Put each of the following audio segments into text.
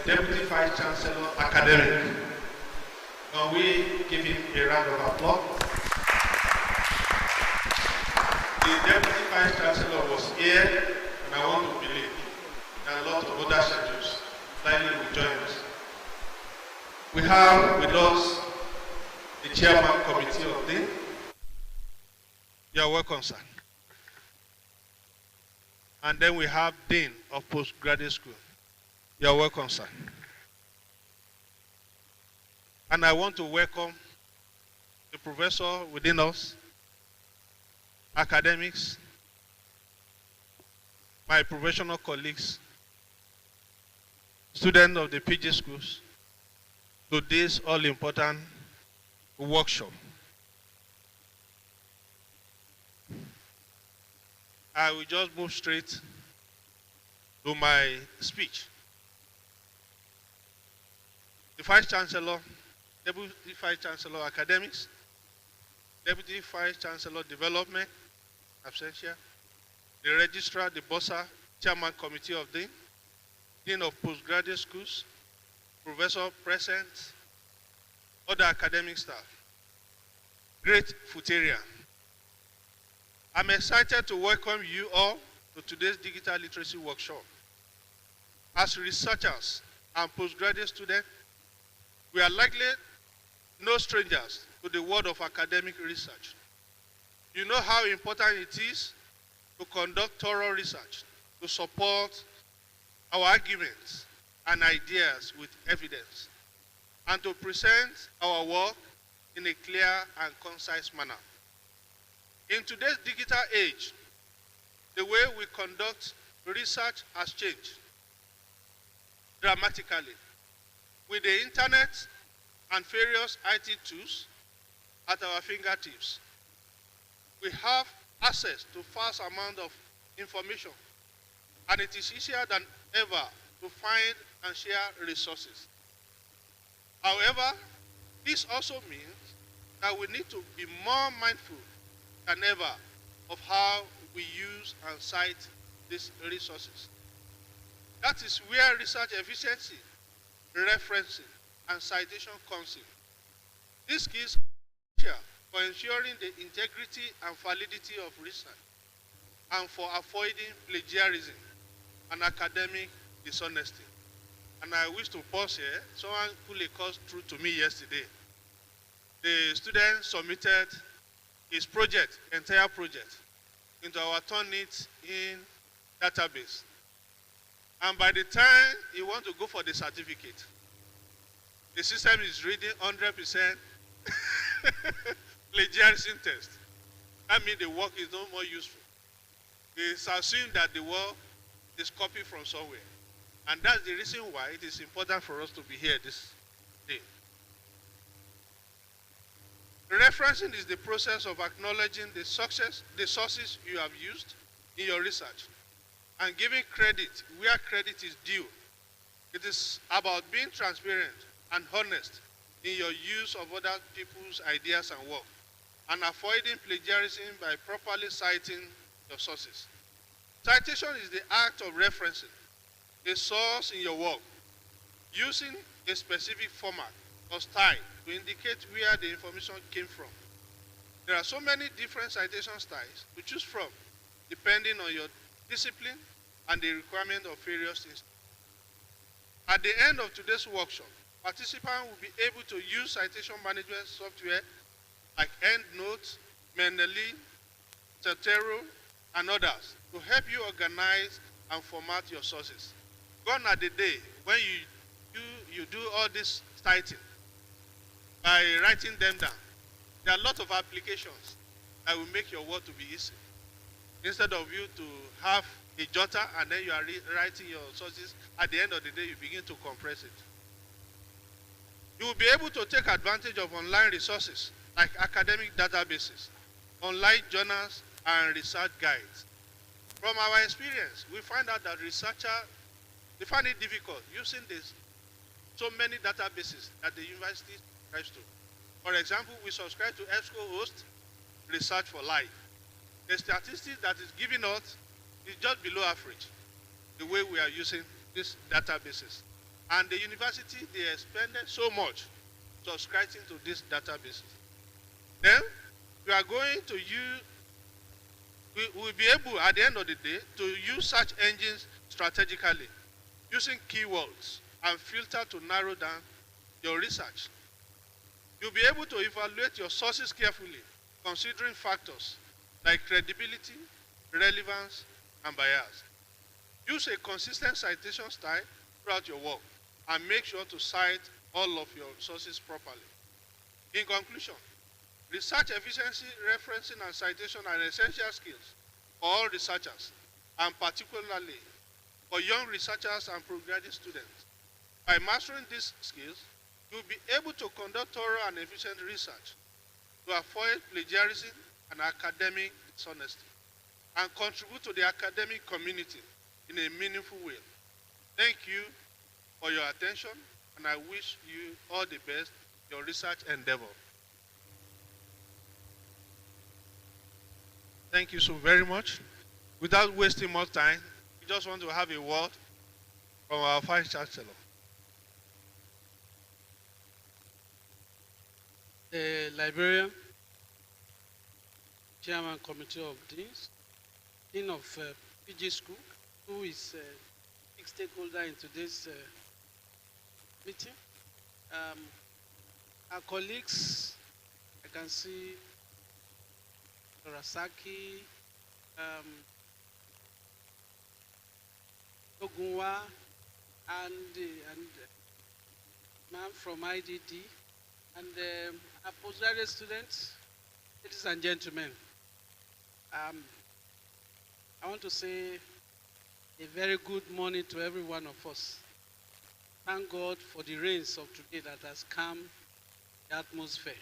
the Deputy Vice Chancellor Academic. Can we give him a round of applause? The Deputy Vice Chancellor was here, and I want to believe that a lot of other schedules likely will join us. We have with us the Chairman Committee of Dean. You are welcome, sir. And then we have Dean of Postgraduate School. You are welcome, sir. And I want to welcome the professor within us, academics, my professional colleagues, students of the PG schools, to this all-important workshop. I will just move straight to my speech. The Vice Chancellor, Deputy Vice Chancellor Academics, Deputy Vice Chancellor Development, absentia, the Registrar, the Bossa, Chairman Committee of Dean, Dean of Postgraduate Schools, Professor present, other academic staff, great Futarian. I'm excited to welcome you all to today's digital literacy workshop. As researchers and postgraduate students, we are likely no strangers to the world of academic research. You know how important it is to conduct thorough research to support our arguments and ideas with evidence, and to present our work in a clear and concise manner. In today's digital age, the way we conduct research has changed dramatically. With the internet and various IT tools at our fingertips, we have access to vast amount of information, and it is easier than ever to find and share resources. However, this also means that we need to be more mindful than ever of how we use and cite these resources. That is where research efficiency, referencing, and citation comes in. These skills are crucial for ensuring the integrity and validity of research and for avoiding plagiarism and academic dishonesty. And I wish to pause here. Someone put a course through to me yesterday. The student submitted his project, entire project, into our Turnitin database. And by the time he wants to go for the certificate, the system is reading 100% plagiarism test. That means the work is no more useful. It's assumed that the work is copied from somewhere. And that's the reason why it is important for us to be here this day. Referencing is the process of acknowledging the sources you have used in your research and giving credit where credit is due. It is about being transparent and honest in your use of other people's ideas and work, and avoiding plagiarism by properly citing your sources. Citation is the act of referencing a source in your work, using a specific format or style to indicate where the information came from. There are so many different citation styles to choose from, depending on your discipline and the requirement of various institutions. At the end of today's workshop, participants will be able to use citation management software like EndNote, Mendeley, Zotero, and others to help you organize and format your sources. Gone are the day when you do all this citing by writing them down. There are a lot of applications that will make your work to be easy. Instead of you to have a jotter and then you are writing your sources, at the end of the day you begin to compress it. You will be able to take advantage of online resources like academic databases, online journals, and research guides. From our experience, we find out that researchers, they find it difficult using so many databases that the university subscribes to. For example, we subscribe to EBSCOhost Research for Life. The statistics that is given us is just below average, the way we are using these databases. And the university, they expended so much subscribing to these databases. Then we are going to use, we will be able at the end of the day to use search engines strategically, using keywords and filter to narrow down your research. You'll be able to evaluate your sources carefully, considering factors like credibility, relevance, and bias. Use a consistent citation style throughout your work and make sure to cite all of your sources properly. In conclusion, research efficiency, referencing, and citation are essential skills for all researchers, and particularly for young researchers and postgraduate students. By mastering these skills, you'll be able to conduct thorough and efficient research to avoid plagiarism and academic dishonesty, and contribute to the academic community in a meaningful way. Thank you for your attention, and I wish you all the best in your research endeavor. Thank you so very much. Without wasting more time, we just want to have a word from our Vice Chancellor. The librarian, Chairman Committee of Deans, Dean of PG School, who is a big stakeholder in today's meeting. Our colleagues, I can see Rasaki, Ogunwa, and man from IDD, and our postgraduate students, ladies and gentlemen. I want to say a very good morning to every one of us. Thank God for the rains of today that has calmed the atmosphere.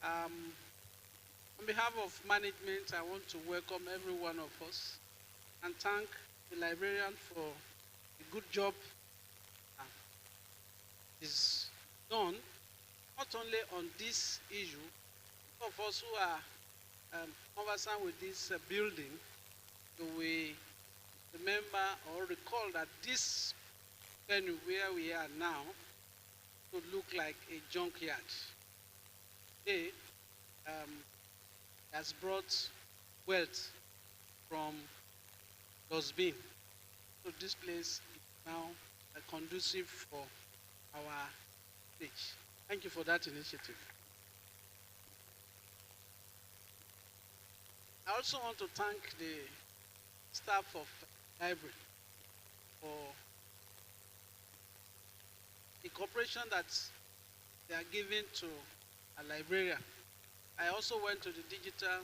On behalf of management, I want to welcome every one of us and thank the librarian for a good job is done, not only on this issue, of us who are conversant with this building, we remember or recall that this venue where we are now would look like a junkyard. Today has brought wealth from Dosbin. So this place is now conducive for our stage. Thank you for that initiative. I also want to thank the staff of the library for the cooperation that they are giving to a librarian. I also went to the digital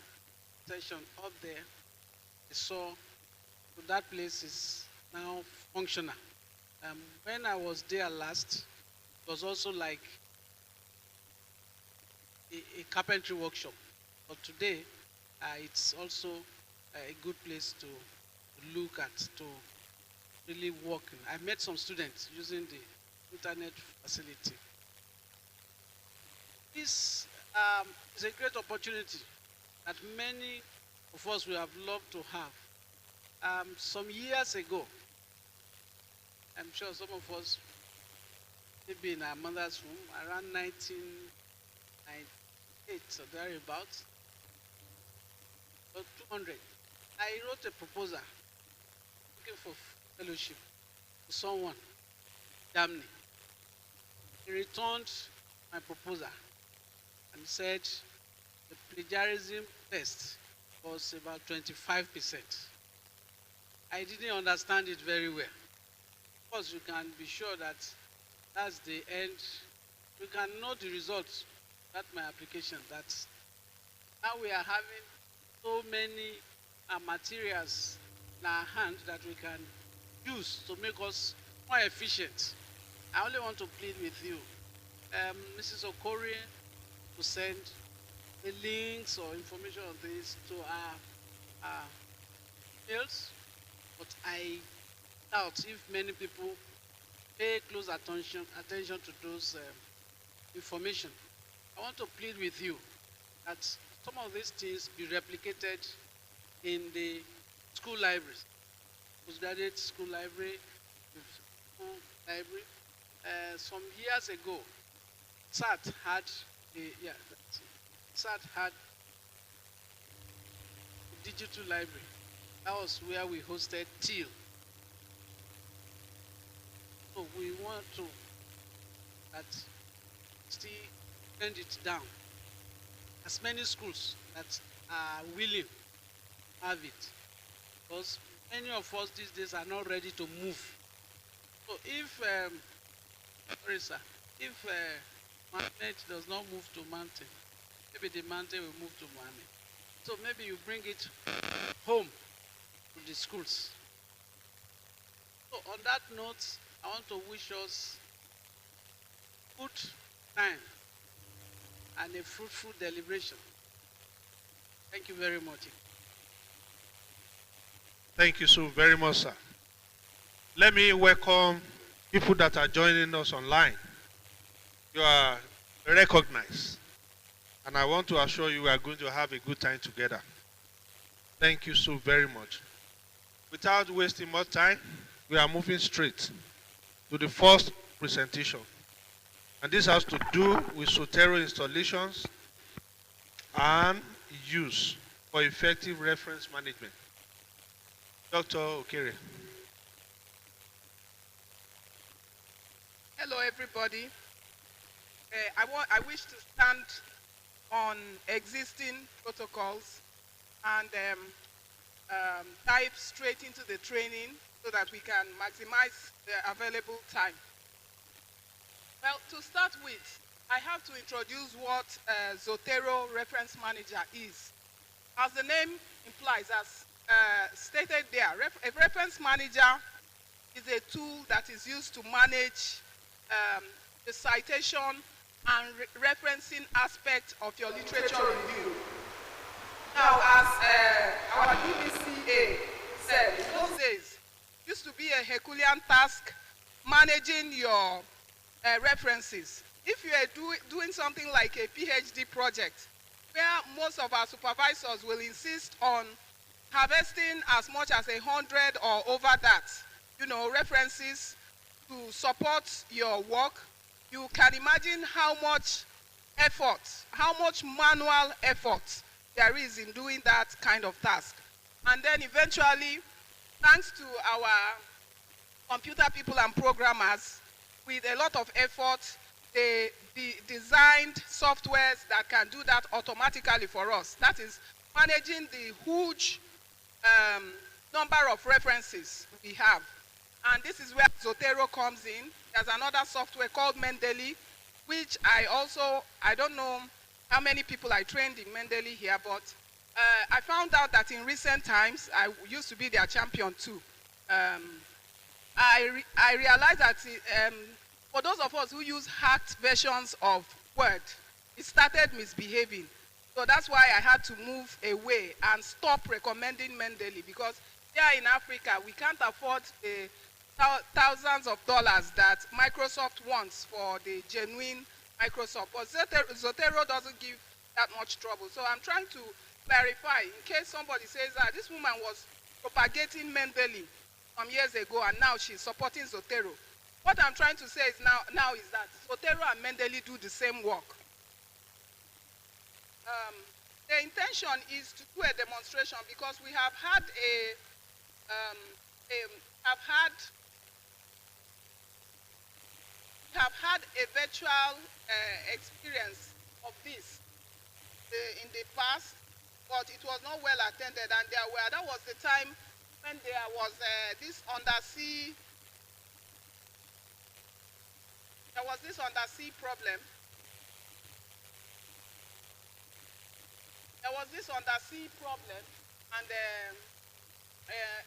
session up there. I saw that place is now functional. When I was there last, it was also like a carpentry workshop. But today, it's also a good place to look at, to really work. I met some students using the internet facility. This is a great opportunity that many of us will have loved to have. Some years ago, I'm sure some of us, maybe in our mother's womb, around 1998 or thereabouts, or 200, I wrote a proposal looking for fellowship to someone, Germany. He returned my proposal and said the plagiarism test was about 25%. I didn't understand it very well. Of course, you can be sure that that's the end. You can know the results of my application. That now we are having so many materials in our hand that we can use to make us more efficient. I only want to plead with you, Mrs. Okori, to send the links or information on this to our mails, but I doubt if many people pay close attention to those information. I want to plead with you that some of these things be replicated in the school libraries, postgraduate school library, library. Some years ago, SAT had SAT had a digital library. That was where we hosted TIL. So we want to that still send it down. As many schools that are willing to have it, because many of us these days are not ready to move. So if sorry sir, if Mohammed does not move to mountain, maybe the mountain will move to Mohammed. So maybe you bring it home to the schools. So on that note, I want to wish us good time and a fruitful deliberation. Thank you very much. Thank you so very much, sir. Let me welcome people that are joining us online. You are recognized. And I want to assure you we are going to have a good time together. Thank you so very much. Without wasting more time, we are moving straight to the first presentation. And this has to do with Zotero installations and use for effective reference management. Dr. Okere. Hello, everybody. I wish to stand on existing protocols and dive straight into the training so that we can maximize the available time. Well, to start with, I have to introduce what Zotero Reference Manager is. As the name implies, as stated there, a reference manager is a tool that is used to manage the citation and referencing aspect of your literature review. Now, as our DBCA said, in those days, it used to be a Herculean task managing your references. If you are doing something like a PhD project, where most of our supervisors will insist on harvesting as much as 100 or over that, references to support your work, you can imagine how much effort, how much manual effort there is in doing that kind of task. And then eventually, thanks to our computer people and programmers, with a lot of effort, they designed softwares that can do that automatically for us. That is managing the huge number of references we have. And this is where Zotero comes in. There's another software called Mendeley, which I don't know how many people I trained in Mendeley here, but I found out that in recent times, I used to be their champion too. I realized that for those of us who use hacked versions of Word, it started misbehaving. So that's why I had to move away and stop recommending Mendeley, because here in Africa, we can't afford the thousands of dollars that Microsoft wants for the genuine Microsoft. But Zotero doesn't give that much trouble. So I'm trying to clarify in case somebody says that this woman was propagating Mendeley some years ago and now she's supporting Zotero. What I'm trying to say is now is that Zotero and Mendeley do the same work. The intention is to do a demonstration because we have had a virtual experience of this in the past, but it was not well attended, and that was the time when there was this undersea problem. There was this undersea problem, and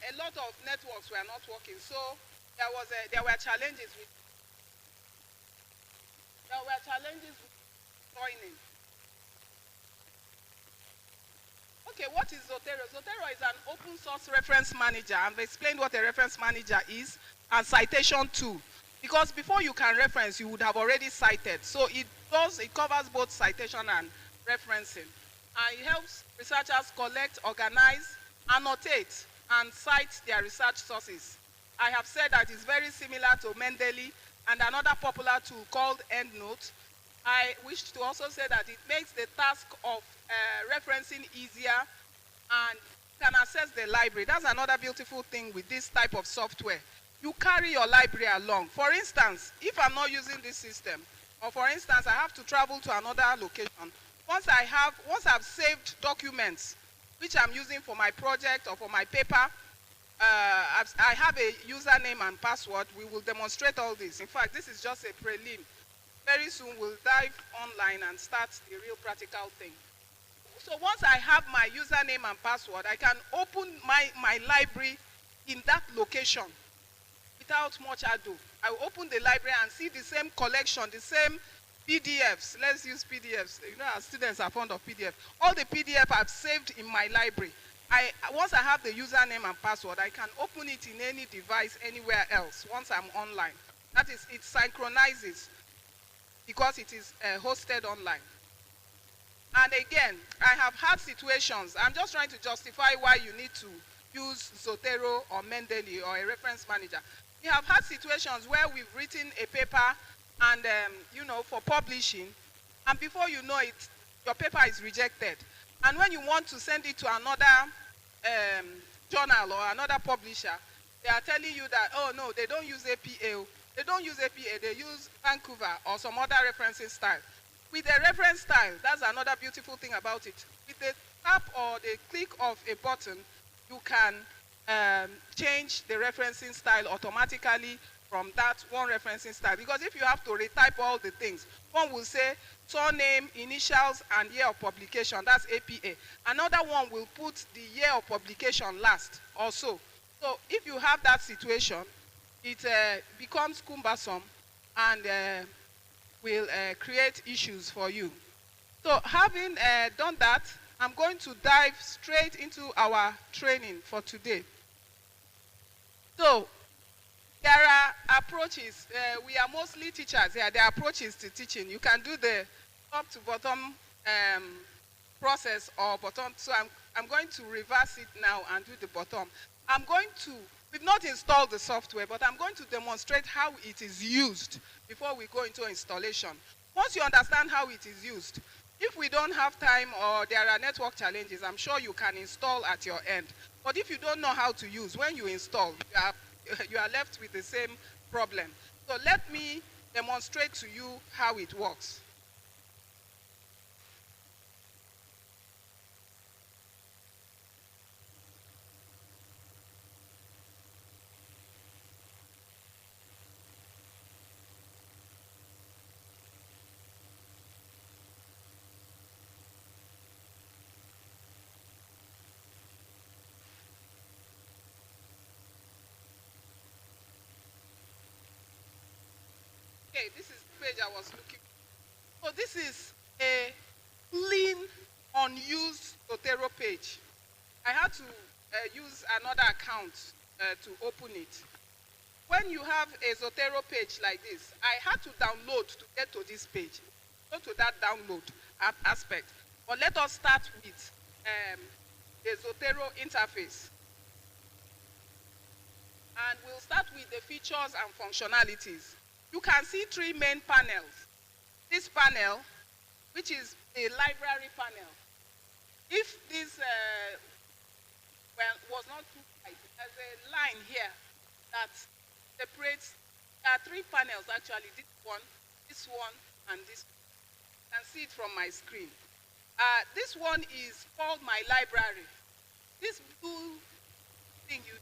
a lot of networks were not working. So there were challenges with joining. Okay, what is Zotero? Zotero is an open source reference manager. I've explained what a reference manager is, and citation tool. Because before you can reference, you would have already cited. So it covers both citation and referencing. And it helps researchers collect, organize, annotate, and cite their research sources. I have said that it's very similar to Mendeley and another popular tool called EndNote. I wish to also say that it makes the task of referencing easier, and can access the library. That's another beautiful thing with this type of software. You carry your library along. For instance, if I'm not using this system, or for instance, I have to travel to another location, once I've saved documents which I'm using for my project or for my paper, I have a username and password. We will demonstrate all this. In fact, this is just a prelim. Very soon we'll dive online and start the real practical thing. So once I have my username and password, I can open my library in that location without much ado. I will open the library and see the same collection, the same PDFs. Let's use PDFs. You know, our students are fond of PDF. All the PDF I've saved in my library. Once I have the username and password, I can open it in any device anywhere else once I'm online. That is, it synchronizes because it is hosted online. And again, I have had situations. I'm just trying to justify why you need to use Zotero or Mendeley or a reference manager. We have had situations where we've written a paper and, you know, for publishing, and before you know it, your paper is rejected. And when you want to send it to another journal or another publisher, they are telling you that, oh no, they don't use APA. They don't use APA, they use Vancouver or some other referencing style. With a reference style, that's another beautiful thing about it. With the tap or the click of a button, you can change the referencing style automatically from that one referencing style. Because if you have to retype all the things, one will say surname, initials, and year of publication. That's APA. Another one will put the year of publication last also. So if you have that situation, it becomes cumbersome and will create issues for you. So having done that, I'm going to dive straight into our training for today. So there are approaches. We are mostly teachers here. There are approaches to teaching. You can do the top to bottom process or bottom. So I'm going to reverse it now and do the bottom. We've not installed the software, but I'm going to demonstrate how it is used before we go into installation. Once you understand how it is used, if we don't have time or there are network challenges, I'm sure you can install at your end. But if you don't know how to use, when you install, you are left with the same problem. So let me demonstrate to you how it works. Okay, this is the page I was looking for. So this is a clean, unused Zotero page. I had to use another account to open it. When you have a Zotero page like this, I had to download to get to this page. Go to that download aspect. But let us start with the Zotero interface. And we'll start with the features and functionalities. You can see three main panels. This panel, which is a library panel. If this was not too tight, there's a line here that separates. There are three panels actually. This one, and this. You can see it from my screen. This one is called my library. This blue thing you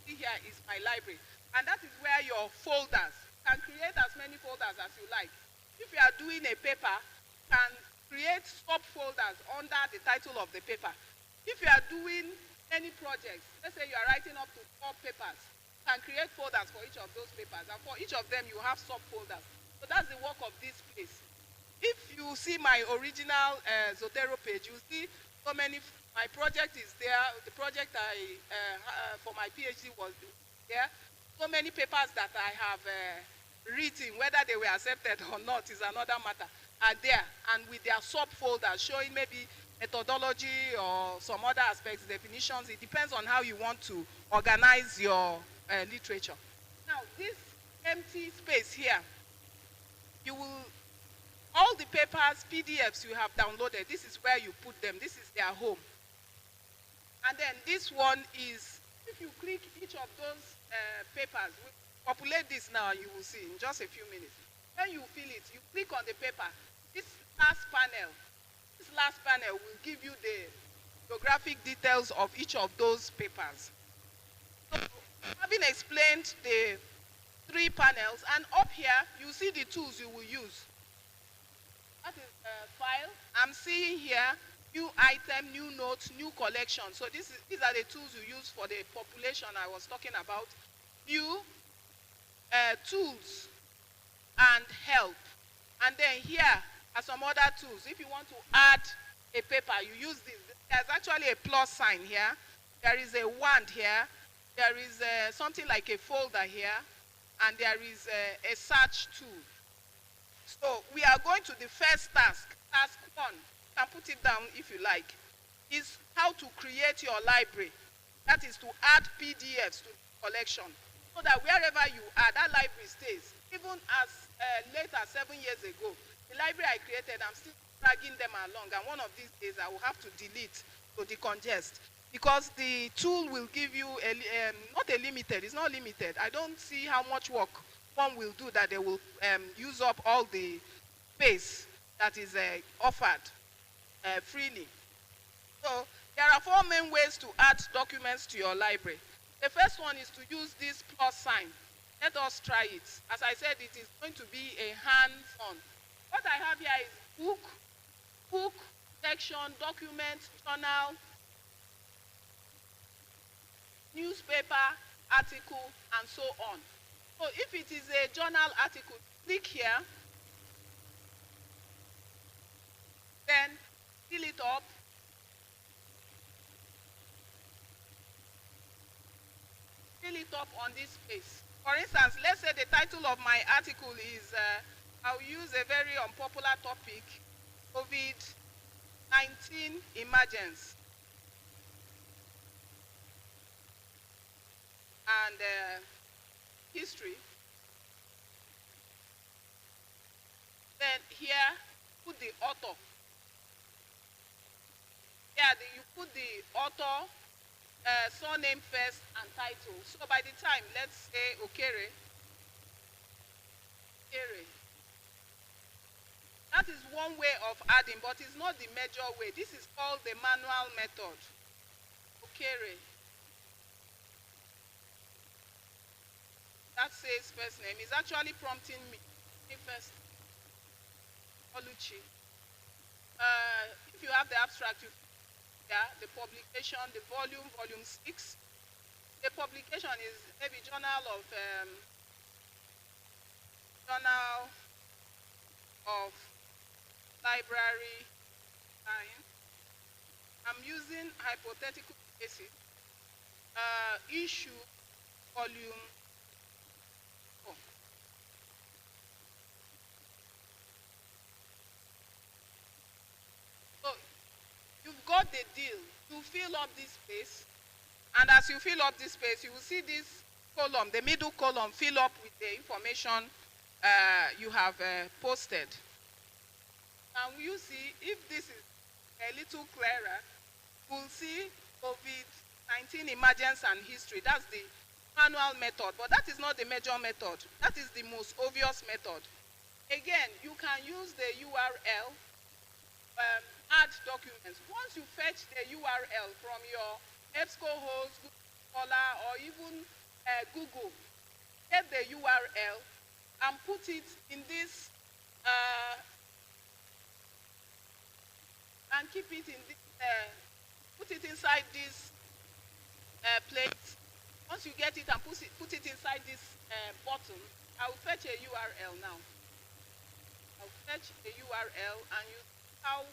see here is my library, and that is where your folders. Can create as many folders as you like. If you are doing a paper, can create subfolders under the title of the paper. If you are doing any projects, let's say you are writing up to 4 papers, can create folders for each of those papers, and for each of them you have subfolders. So that's the work of this place. If you see my original Zotero page, you see so many. My project is there. The project for my PhD was there. So many papers that I have written, whether they were accepted or not is another matter, are there, and with their subfolders showing maybe methodology or some other aspects, definitions. It depends on how you want to organize your literature. Now, this empty space here, you will, all the papers, PDFs you have downloaded, this is where you put them. This is their home. And then this one is, if you click each of those papers, we populate this now, you will see in just a few minutes. When you fill it, you click on the paper. This last panel will give you the geographic details of each of those papers. So, having explained the 3 panels, and up here, you see the tools you will use. That is file. I'm seeing here, new item, new notes, new collection. So these are the tools you use for the population I was talking about. New tools and help. And then here are some other tools. If you want to add a paper, you use this. There's actually a plus sign here. There is a wand here. There is something like a folder here. And there is a search tool. So we are going to the first task. Task 1, you can put it down if you like, is how to create your library. That is to add PDFs to the collection. So that wherever you are, that library stays. Even as late as 7 years ago, the library I created, I'm still dragging them along. And one of these days, I will have to delete to decongest. Because the tool will give you, not a limited, it's not limited. I don't see how much work one will do that they will use up all the space that is offered freely. So there are 4 main ways to add documents to your library. The first one is to use this plus sign. Let us try it. As I said, it is going to be a hands-on. What I have here is book, section, document, journal, newspaper, article, and so on. So if it is a journal article, click here, then fill it up. Fill it up on this space. For instance, let's say the title of my article is, I'll use a very unpopular topic, COVID-19 emergence. And history. Then here, put the author. Yeah, you put the author, surname first, and title. So by the time, let's say Okere. That is one way of adding, but it's not the major way. This is called the manual method. Okere. That says first name is actually prompting me first. Oluchi. If you have the abstract, the publication, the volume 6. The publication is maybe Journal of Library Science. I'm using hypothetical cases. Issue volume 4. So you've got the deal to fill up this space, and as you fill up this space, you will see this column, the middle column, fill up with the information you have posted. And you see, if this is a little clearer, we'll see COVID-19 emergence and history. That's the manual method, but that is not the major method. That is the most obvious method. Again, you can use the URL, add documents. Once you fetch the URL from your EBSCOhost, Google Scholar, or even Google, get the URL and put it in this, and keep it in this, put it inside this plate. Once you get it and put it inside this bottle, I will fetch a URL now. I'll fetch a URL and you see how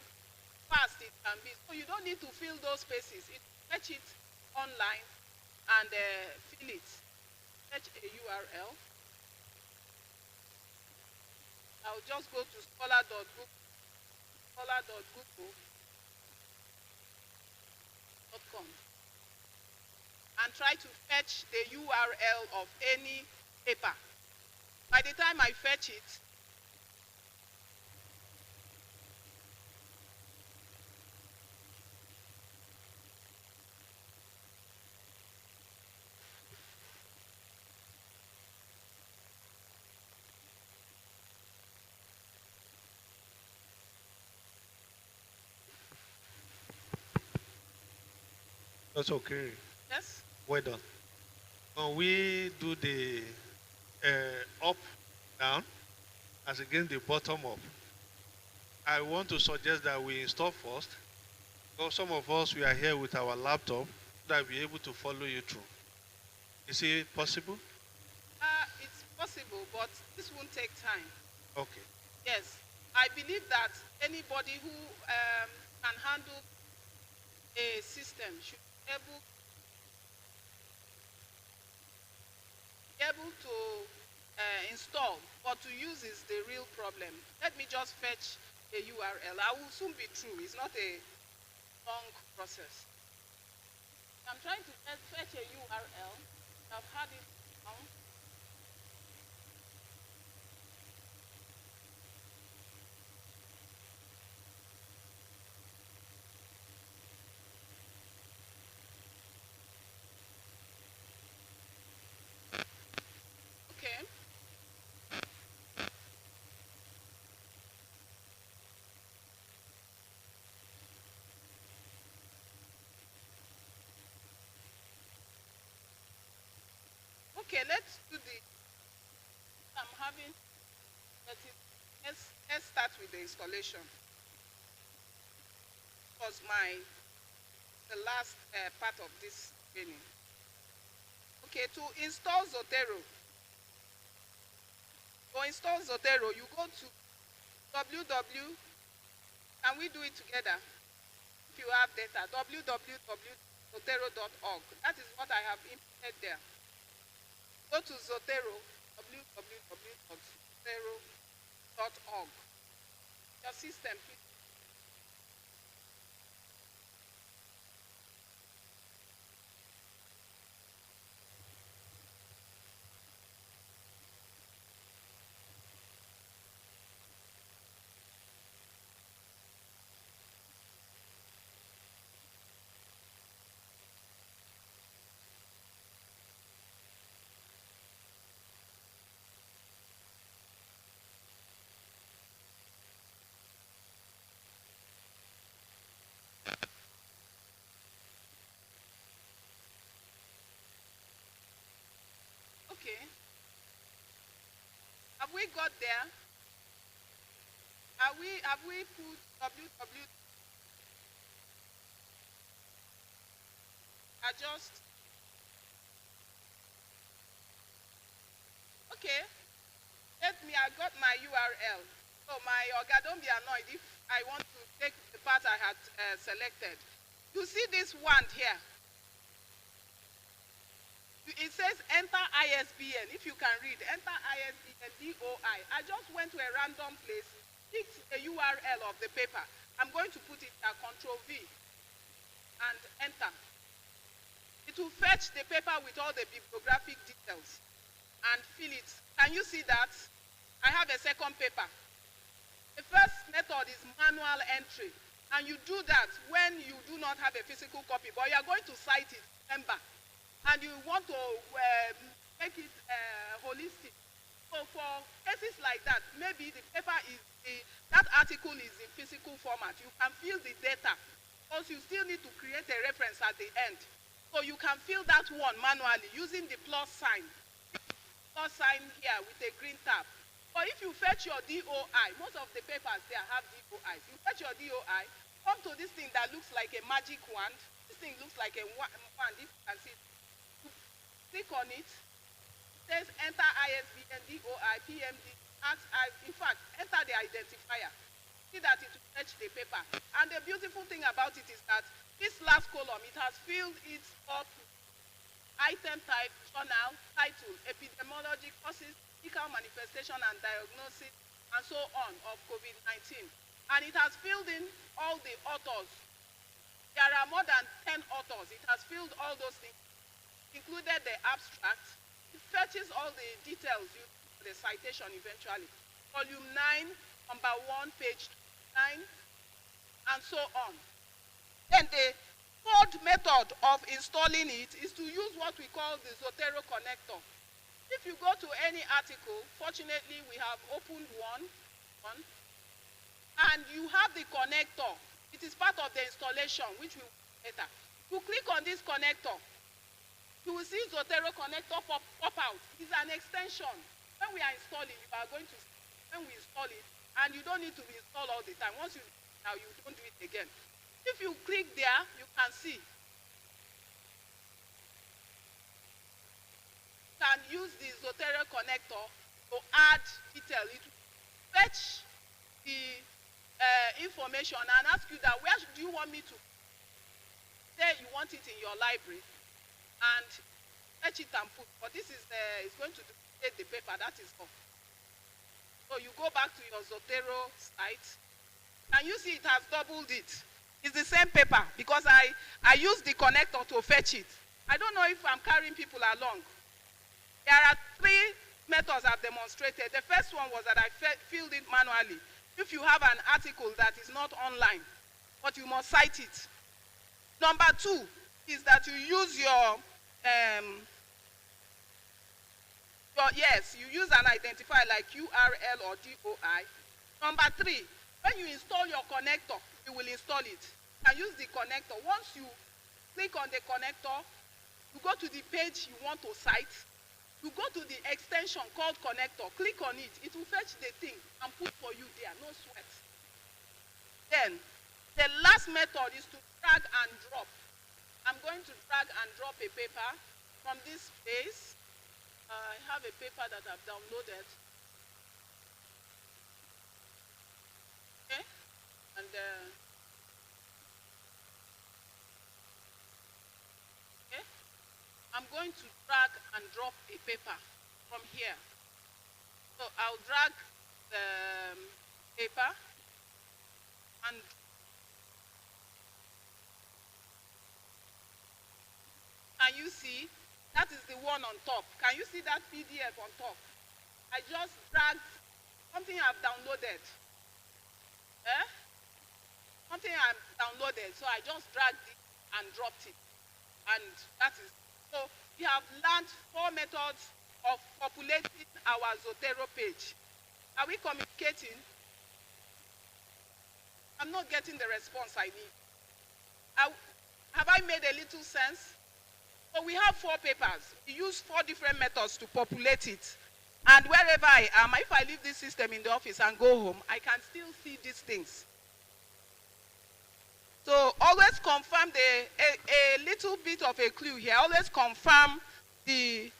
fast it can be. So you don't need to fill those spaces. Fetch it online and fill it. Fetch a URL. I'll just go to scholar.google.com. and try to fetch the URL of any paper. By the time I fetch it, That's okay. yes, Well done. When we do the up, down, as against the bottom up, I want to suggest that we install first. Because some of us, we are here with our laptop, that we'll be able to follow you through. Is it possible? it's possible, but this won't take time. Okay. Yes, I believe that anybody who can handle a system should be able to install, but to use is the real problem. Let me just fetch a URL. I will soon be through. It's not a long process. I'm trying to fetch a URL. I've had it now. Okay. Okay, let's do the. I'm having. Let's start with the installation. Was the last part of this training. Okay, to install Zotero. To install Zotero, you go to www. Can we do it together? If you have data, www.zotero.org. That is what I have inputted there. Go to Zotero, www.zotero.org. Your system, please. Okay. Have we got there? Have we put www adjust? Okay. I got my URL. So my Oga, don't be annoyed if I want to take the part I had selected. You see this one here? It says enter ISBN. If you can read, enter ISBN DOI. I just went to a random place, picked the URL of the paper. I'm going to put it at Control V and enter. It will fetch the paper with all the bibliographic details and fill it. Can you see that? I have a second paper. The first method is manual entry. And you do that when you do not have a physical copy, but you are going to cite it, remember. And you want to make it holistic. So for cases like that, maybe the paper is that article is in physical format. You can fill the data, because you still need to create a reference at the end. So you can fill that one manually using the plus sign here with a green tab. Or if you fetch your DOI, most of the papers there have DOIs. You fetch your DOI, come to this thing that looks like a magic wand. This thing looks like a wand, if you can see it. Click on it. It says enter ISBN DOI PMD. In fact, enter the identifier. See that it will fetch the paper. And the beautiful thing about it is that this last column, it has filled it up to item type, journal, title, epidemiology, causes, clinical manifestation and diagnosis, and so on of COVID-19. And it has filled in all the authors. There are more than 10 authors. It has filled all those things. included the abstract. It fetches all the details, the citation eventually. Volume 9, number 1, page 9, and so on. Then the third method of installing it is to use what we call the Zotero connector. If you go to any article, fortunately we have opened one, and you have the connector. It is part of the installation, which we will later. You click on this connector, you will see Zotero connector pop out. It's an extension. When we are installing, you are going to see when we install it, and you don't need to be installed all the time. Once you now, you don't do it again. If you click there, you can see. You can use the Zotero connector to add detail. It will fetch the information and ask you that where do you want me to say you want it in your library, and fetch it and put. But this is it's going to duplicate the paper. That is all. So you go back to your Zotero site, and you see it has doubled it. It's the same paper because I use the connector to fetch it. I don't know if I'm carrying people along. There are 3 methods I've demonstrated. The first one was that I filled it manually. If you have an article that is not online, but you must cite it. Number 2 is that you use you use an identifier like URL or DOI. Number 3, when you install your connector, you will install it. And use the connector. Once you click on the connector, you go to the page you want to cite. You go to the extension called connector. Click on it. It will fetch the thing and put for you there. No sweat. Then, the last method is to drag and drop. I'm going to drag and drop a paper from this space. I have a paper that I've downloaded. Okay? And okay? I'm going to drag and drop a paper from here. So I'll drag the paper and can you see? That is the one on top. Can you see that PDF on top? I just dragged something I've downloaded. Something I've downloaded. So I just dragged it and dropped it. And that is. So we have learned 4 methods of populating our Zotero page. Are we communicating? I'm not getting the response I need. Have I made a little sense? So we have 4 papers. We use 4 different methods to populate it. And wherever I am, if I leave this system in the office and go home, I can still see these things. So always confirm a little bit of a clue here. Always confirm the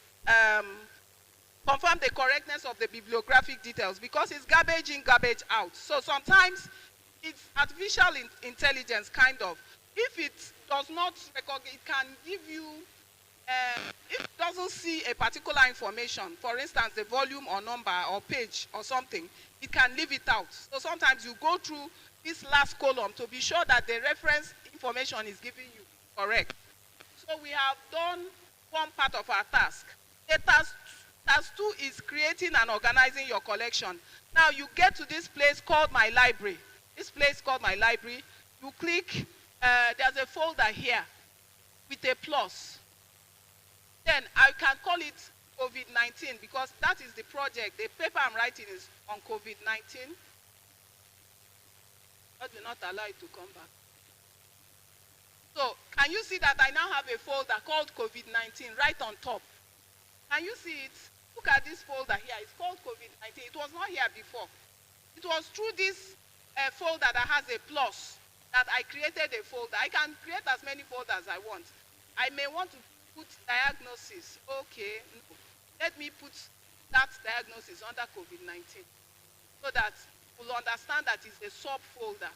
correctness of the bibliographic details because it's garbage in, garbage out. So sometimes it's artificial intelligence kind of. If it does not recognize, it can give you. If it doesn't see a particular information, for instance, the volume or number or page or something, it can leave it out. So sometimes you go through this last column to be sure that the reference information is giving you correct. So we have done one part of our task. The task 2 is creating and organizing your collection. Now you get to this place called My Library. This place called My Library. You click, there's a folder here with a plus. Then I can call it COVID-19 because that is the project. The paper I'm writing is on COVID-19. God will not allow it to come back. So can you see that I now have a folder called COVID-19 right on top? Can you see it? Look at this folder here. It's called COVID-19. It was not here before. It was through this folder that has a plus that I created a folder. I can create as many folders as I want. I may want to put diagnosis. Okay, no. Let me put that diagnosis under COVID-19 so that we'll understand that it's a subfolder.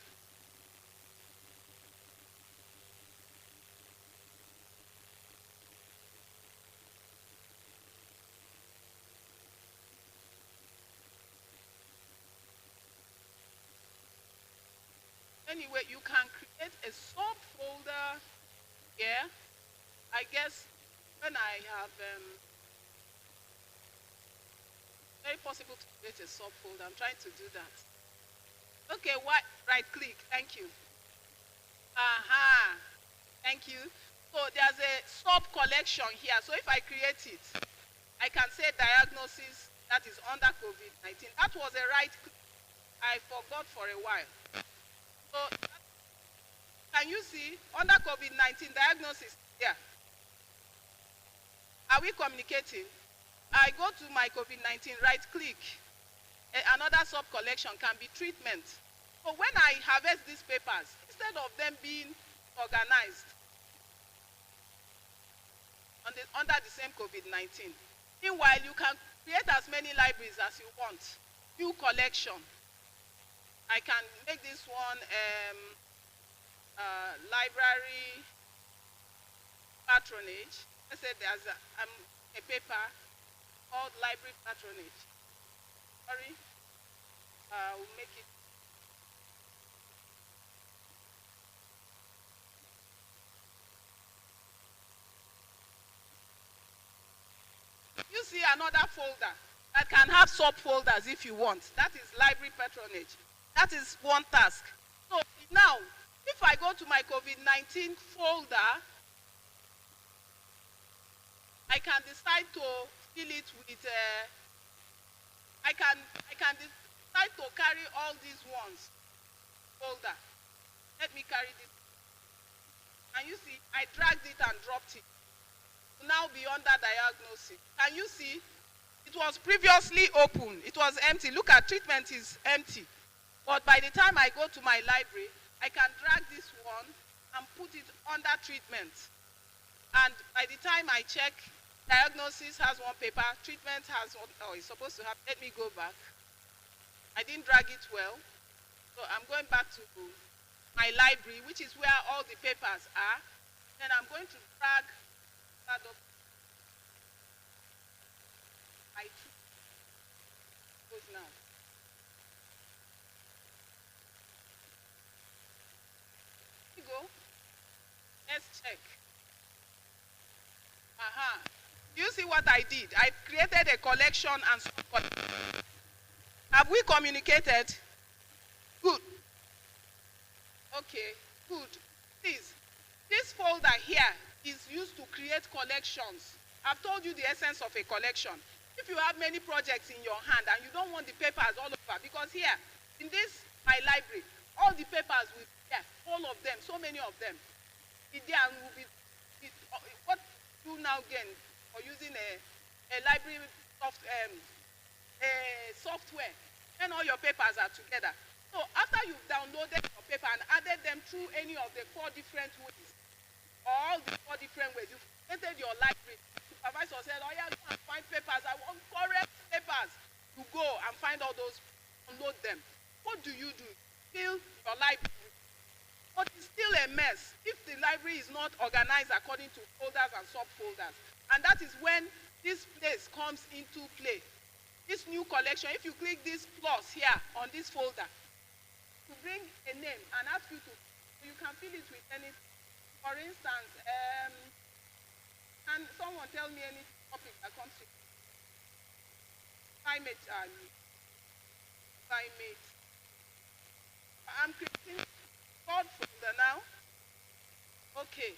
Anyway, you can create a subfolder here. I guess when I have very possible to create a subfolder. I'm trying to do that. Okay, right click. Thank you. Aha. Thank you. So there's a sub collection here. So if I create it, I can say diagnosis that is under COVID-19. That was a right click. I forgot for a while. So can you see under COVID-19 diagnosis here? Are we communicating? I go to my COVID-19, right click. Another sub collection can be treatment. So when I harvest these papers, instead of them being organized under the same COVID-19, meanwhile you can create as many libraries as you want. New collection. I can make this one library patronage. I said there's a paper called library patronage. Sorry, we'll make it. You see another folder that can have subfolders if you want. That is library patronage. That is one task. So now, if I go to my COVID-19 folder, I can decide to fill it with. I can decide to carry all these ones. Folder. Let me carry this. And you see, I dragged it and dropped it. Now be under diagnosis. Can you see? It was previously open. It was empty. Look at treatment is empty. But by the time I go to my library, I can drag this one and put it under treatment. And by the time I check, diagnosis has one paper, treatment has one, oh, it's supposed to have, let me go back. I didn't drag it well. So I'm going back to my library, which is where all the papers are. Then I'm going to drag that up. I goes now. Here we go. Let's check. Aha. You see what I did? I created a collection and have we communicated? Good. Okay, good. Please, this folder here is used to create collections. I've told you the essence of a collection. If you have many projects in your hand and you don't want the papers all over, because here, in this, my library, all the papers will be there, all of them, so many of them, be there and will be, what you now gain for using a library software, and all your papers are together. So after you've downloaded your paper and added them through any of the 4 different ways, all the 4 different ways, you've created your library. Supervisor said, oh yeah, go and find papers. I want correct papers. You go and find all those, download them. What do? Fill your library. But it's still a mess if the library is not organized according to folders and subfolders. And that is when this place comes into play. This new collection, if you click this plus here on this folder, to bring a name and ask you to, you can fill it with anything. For instance, can someone tell me any topic that comes to climate? Climate. I'm creating code folder now. Okay.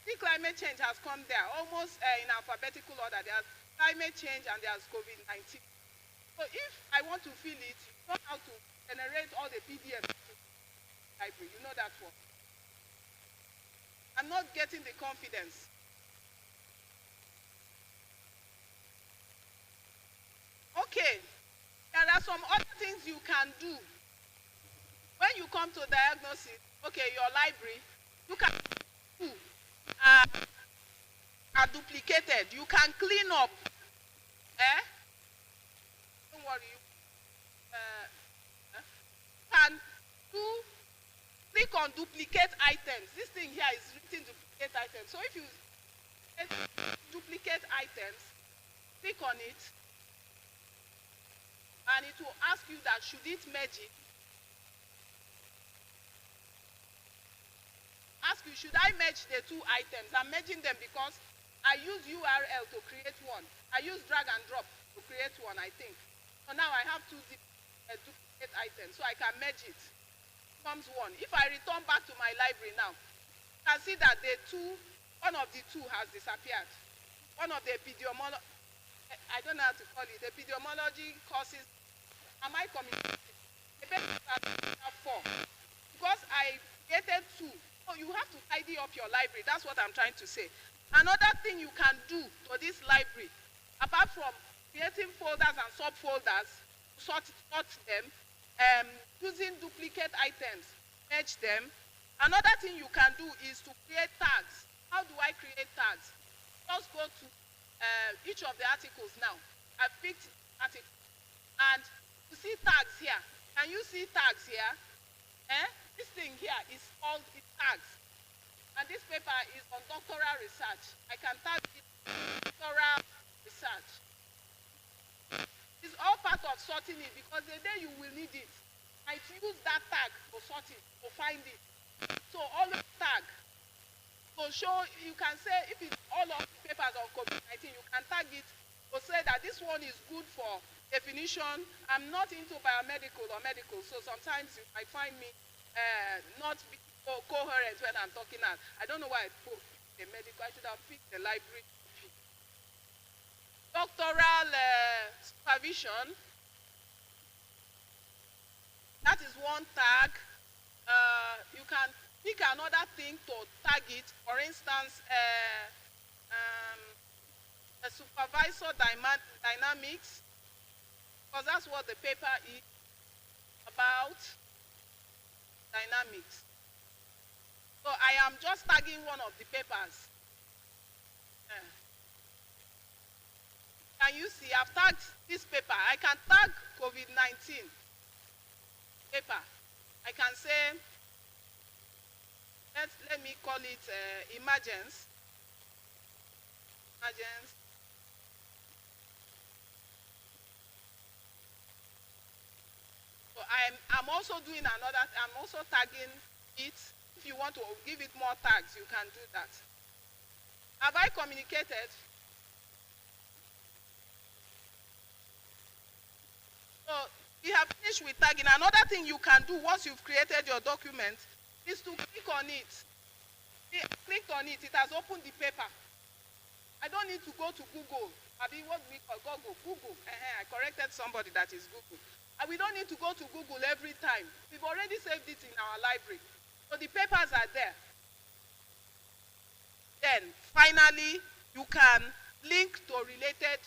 The climate change has come there, almost in alphabetical order. There's climate change and there's COVID-19. So if I want to fill it, you know how to generate all the PDF library. You know that one. I'm not getting the confidence. Okay, there are some other things you can do. When you come to diagnosis, okay, your library, you can do are duplicated. You can clean up. Don't worry. Can do click on duplicate items. This thing here is written duplicate items. So if you duplicate items, click on it, and it will ask you that should it merge it. Ask you, should I merge the 2 items? I'm merging them because I use URL to create one. I use drag and drop to create one, I think. So now I have two duplicate items, so I can merge it. Comes one. If I return back to my library now, you can see that one of the two has disappeared. One of the epidemiology, I don't know how to call it, epidemiology courses. Am I communicating? The paper have 4 because I created 2. So you have to tidy up your library. That's what I'm trying to say. Another thing you can do to this library, apart from creating folders and subfolders, sort them, using duplicate items, merge them. Another thing you can do is to create tags. How do I create tags? Just go to each of the articles now. I've picked article, and you see tags here. Can you see tags here? This thing here is called tags. And this paper is on doctoral research. I can tag it doctoral research. It's all part of sorting it because the day you will need it, I use that tag to sort it, to find it. So always tag. So you can say if it's all of the papers on COVID-19, you can tag it to say that this one is good for definition. I'm not into biomedical or medical, so sometimes you might find me not coherent when I'm talking out. I don't know why I put a medical. I should have picked the library. Doctoral supervision. That is one tag. You can pick another thing to tag it. For instance, a supervisor dynamics, because that's what the paper is about, dynamics. So I am just tagging one of the papers. Can you see? I've tagged this paper. I can tag COVID-19 paper. I can say, let me call it emergence. So I'm also doing I'm also tagging it. If you want to give it more tags, you can do that. Have I communicated? So we have finished with tagging. Another thing you can do once you've created your document is to click on it. Clicked on it, it has opened the paper. I don't need to go to Google. What we call Google. I corrected somebody that is Google. And we don't need to go to Google every time. We've already saved it in our library. So the papers are there. Then, finally, you can link to related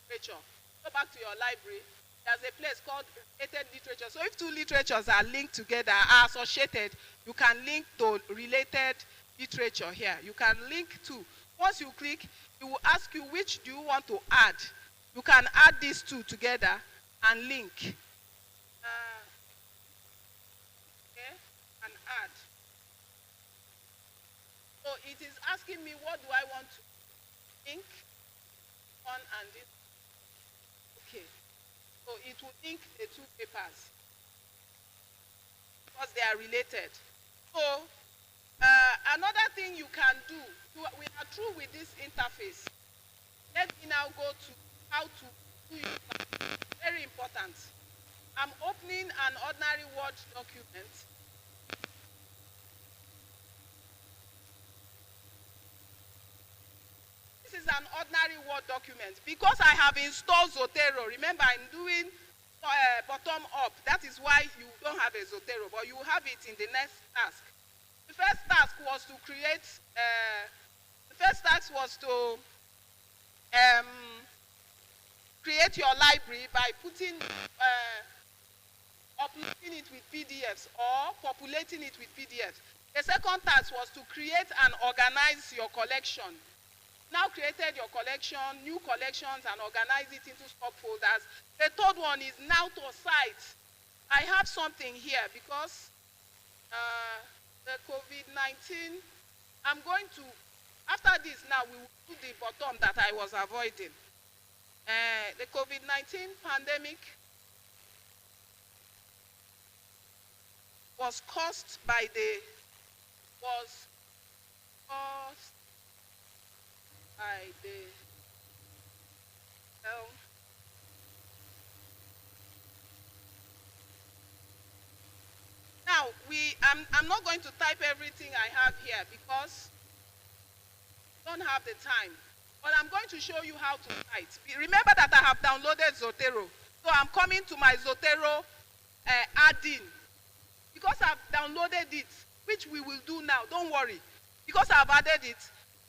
literature. Go back to your library. There's a place called related literature. So if two literatures are linked together, are associated, you can link to related literature here. You can link to. Once you click, it will ask you which do you want to add. You can add these two together and link. Okay, and add. So it is asking me what do I want to link on and this. Okay. So it will link the two papers because they are related. So another thing you can do, we are through with this interface. Let me now go to how to do it. Very important. I'm opening an ordinary Word document. This is an ordinary Word document. Because I have installed Zotero, remember I'm doing bottom up. That is why you don't have a Zotero, but you have it in the next task. The first task was to create, create your library by uploading it with PDFs or populating it with PDFs. The second task was to create and organize your collection. Now created your collection, new collections, and organize it into subfolders. The third one is now to cite. I have something here because the COVID-19, I'm going to, after this now, we will do the bottom that I was avoiding. The COVID-19 pandemic was caused by I the L. Now I'm not going to type everything I have here because I don't have the time. But I'm going to show you how to write. Remember that I have downloaded Zotero. So I'm coming to my Zotero add-in. Because I've downloaded it, which we will do now, don't worry. Because I've added it,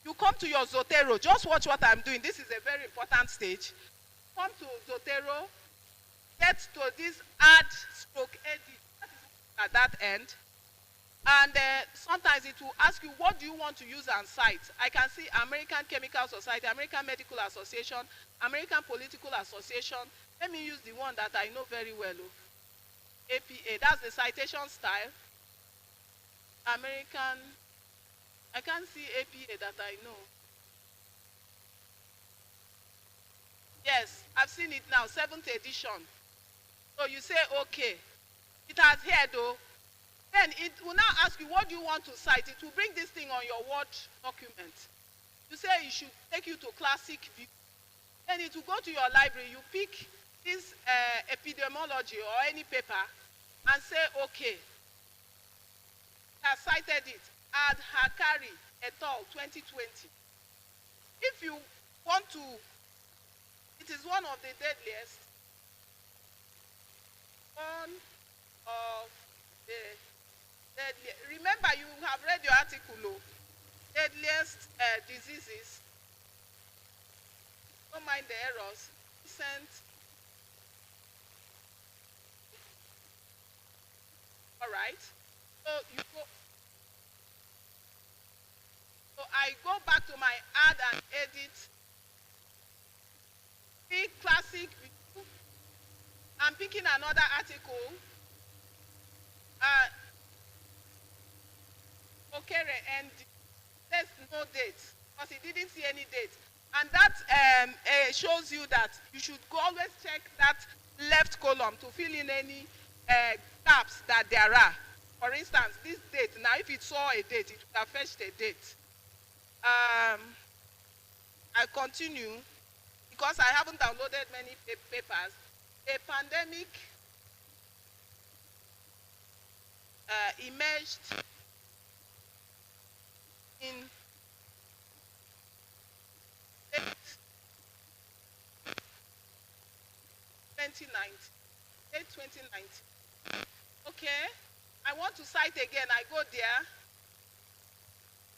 you come to your Zotero. Just watch what I'm doing. This is a very important stage. Come to Zotero, get to this add stroke edit at that end. And sometimes it will ask you, what do you want to use and cite? I can see American Chemical Society, American Medical Association, American Political Association. Let me use the one that I know very well. APA, that's the citation style. American, I can't see APA that I know. Yes, I've seen it now, 7th edition. So you say, okay. It has here though. Then it will now ask you, what do you want to cite? It will bring this thing on your Word document. You say it should take you to classic view. Then it will go to your library. You pick this epidemiology or any paper and say, okay. I have cited it. Ad Hakari et al. 2020. If you want to, it is one of the deadliest. One of the deadliest. Remember, you have read your article, deadliest diseases. Don't mind the errors. Recent. All right. So you go. So I go back to my add and edit. Pick classic. I'm picking another article. Okay, and there's no date because he didn't see any date, and that shows you that you should always check that left column to fill in any gaps that there are. For instance, this date. Now, if it saw a date, it would have fetched a date. I continue because I haven't downloaded many papers. A pandemic emerged in 2019. Okay, I want to cite again. I go there.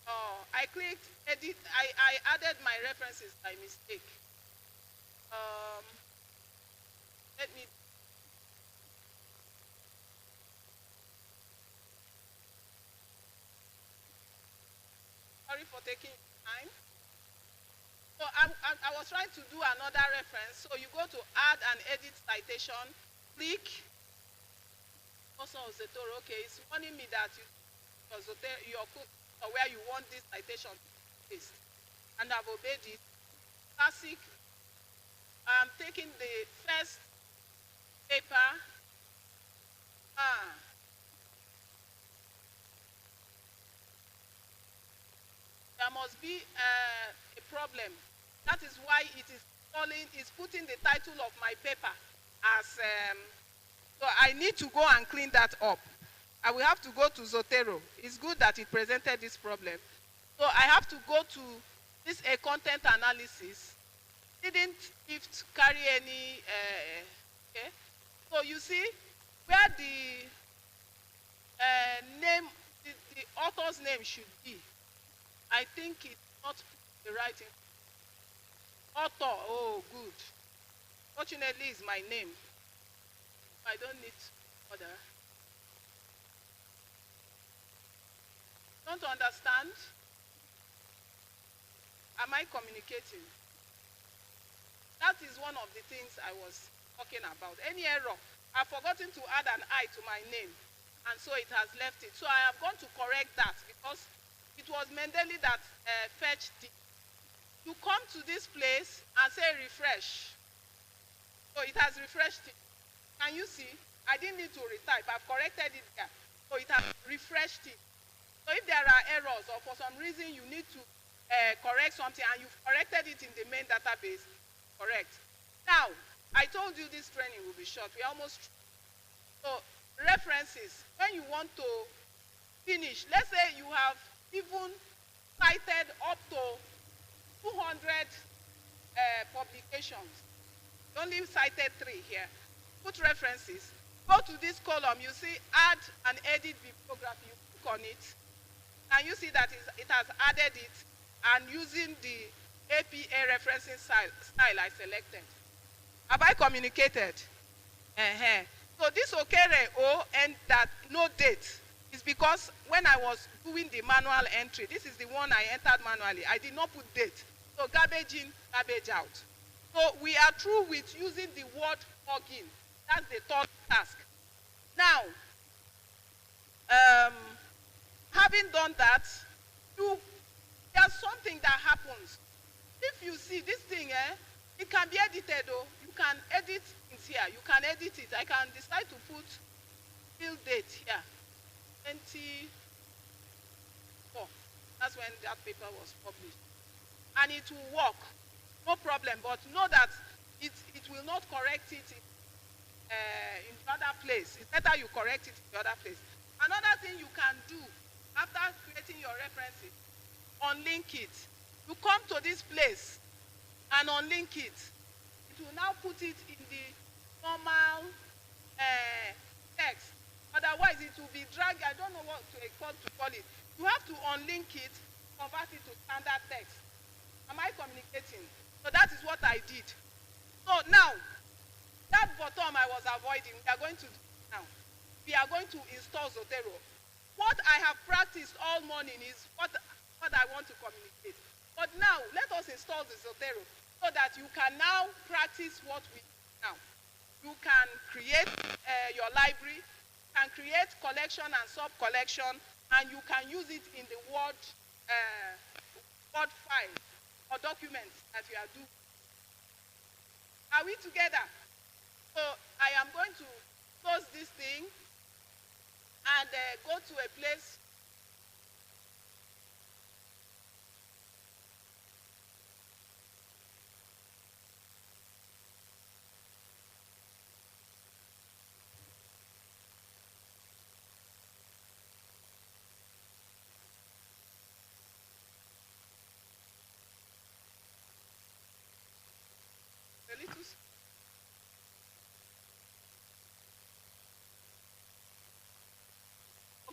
Oh, I clicked edit. I added my references by mistake. Let me. Sorry for taking time. So I was trying to do another reference. So you go to add and edit citation, click. Also Zotero, okay, it's warning me that your code or where you want this citation to paste. And I've obeyed it. Classic. I'm taking the first paper. There must be a problem. That is why it is putting the title of my paper as, so I need to go and clean that up. I will have to go to Zotero. It's good that it presented this problem. So I have to go to this content analysis. Didn't it carry any, okay? So you see where the name, the author's name should be. I think it's not the right thing. Author, oh good. Fortunately, it's my name. I don't need other. Don't understand? Am I communicating? That is one of the things I was talking about. Any error, I've forgotten to add an I to my name, and so it has left it. So I have gone to correct that because it was Mendeley that fetched it. You come to this place and say refresh. So it has refreshed it. Can you see? I didn't need to retype. I've corrected it here. So it has refreshed it. So if there are errors or for some reason you need to correct something and you've corrected it in the main database, correct. Now, I told you this training will be short. We almost, so references, when you want to finish, let's say you have even cited up to 200 publications. You only cited 3 here. Put references. Go to this column, you see add and edit bibliography. You click on it, and you see that it has added it, and using the APA referencing style I selected. Have I communicated? So this Okere O and that no date is because when I was doing the manual entry, this is the one I entered manually, I did not put date. So garbage in, garbage out. So we are through with using the word plugin. That's the third task. Now, having done that, there's something that happens. If you see this thing, it can be edited. Oh, you can edit things here. You can edit it. I can decide to put fill date here. 24. That's when that paper was published. And it will work. No problem. But know that it will not correct it in the other place. It's better you correct it in the other place. Another thing you can do after creating your references, unlink it. You come to this place and unlink it. It will now put it in the normal text. Otherwise, it will be dragged. I don't know what to call it. You have to unlink it, convert it to standard text. Am I communicating? So that is what I did. So now, that bottom I was avoiding, we are going to do now. We are going to install Zotero. What I have practiced all morning is what I want to communicate. But now, let us install the Zotero so that you can now practice what we do now. You can create your library, can create collection and sub-collection, and you can use it in the Word file or documents that you are doing. Are we together? So I am going to close this thing and go to a place. A little.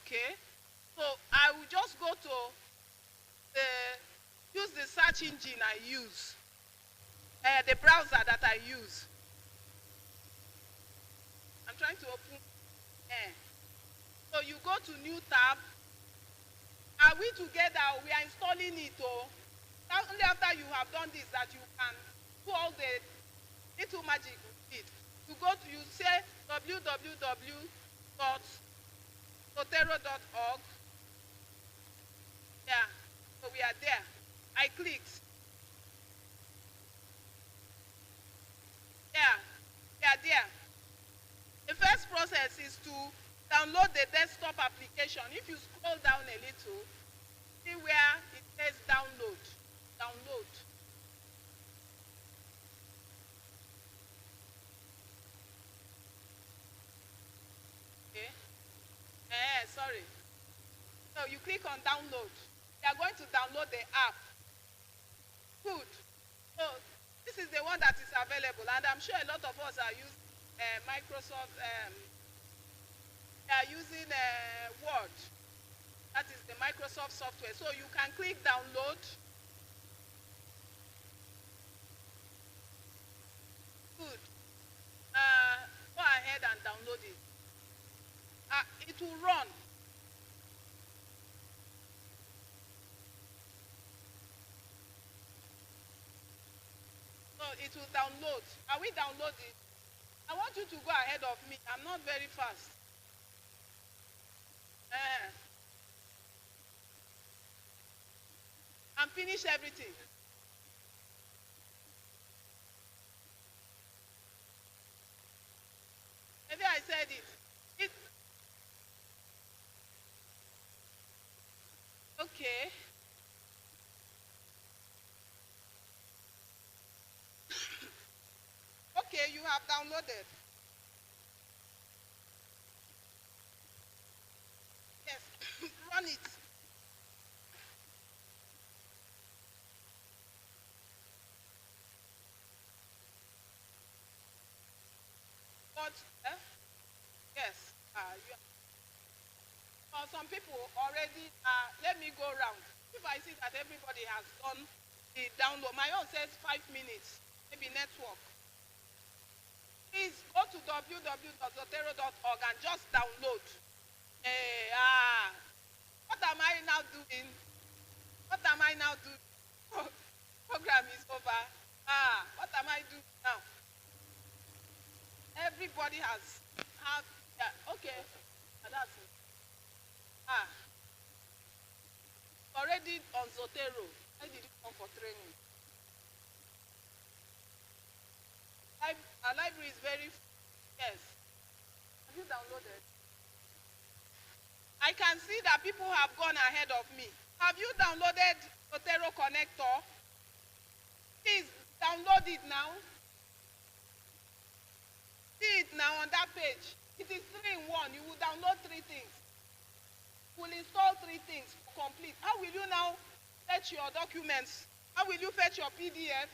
Okay, so I will just go to use the search engine I use, the browser that I use. I'm trying to open. So you go to new tab. Are we together? We are installing it. Only after you have done this that you can do all the little magic with it. You go to, you say www.zotero.org. Yeah, so we are there. I clicked. Yeah, we are there. The first process is to download the desktop application. If you scroll down a little, see where it says download. Download. Okay. Sorry. So you click on download. You are going to download the app. Good. So this is the one that is available, and I'm sure a lot of us are using Microsoft. They are using Word. That is the Microsoft software. So you can click download. Good. Go ahead and download it. It will run. So it will download. Are we downloading? I want you to go ahead of me. I'm not very fast. And finish everything. Maybe I said it. Okay. have downloaded. Yes, run it. But, yes, some people already, let me go round. If I see that everybody has done the download, my own says 5 minutes, maybe network. Please go to www.zotero.org and just download. What am I now doing? What am I now doing? Program is over. What am I doing now? Everybody has, okay, that's it. Already on Zotero. I did it come for training. Our library is very, yes. Have you downloaded? I can see that people have gone ahead of me. Have you downloaded Zotero Connector? Please download it now. See it now on that page. It is 3 in 1. You will download 3 things. You will install 3 things to complete. How will you now fetch your documents? How will you fetch your PDF?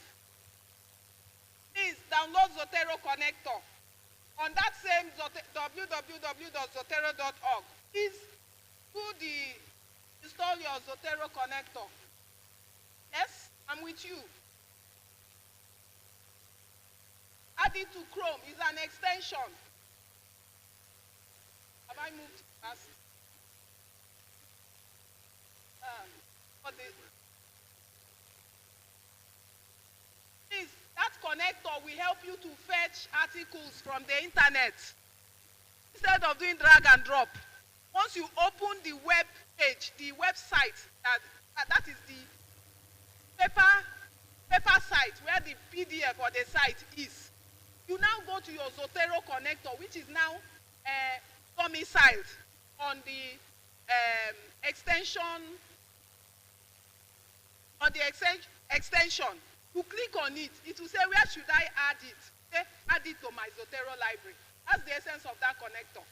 Please download Zotero Connector. On that same www.zotero.org, please install your Zotero Connector. Yes, I'm with you. Add it to Chrome. It's an extension. Have I moved fast? Please, that connector will help you to fetch articles from the internet instead of doing drag and drop. Once you open the web page, the website, that is the paper site where the PDF or the site is, you now go to your Zotero connector, which is now domiciled on the extension. On the extension, you click on it. It will say, where should I add it? Say, add it to my Zotero library. That's the essence of that connector.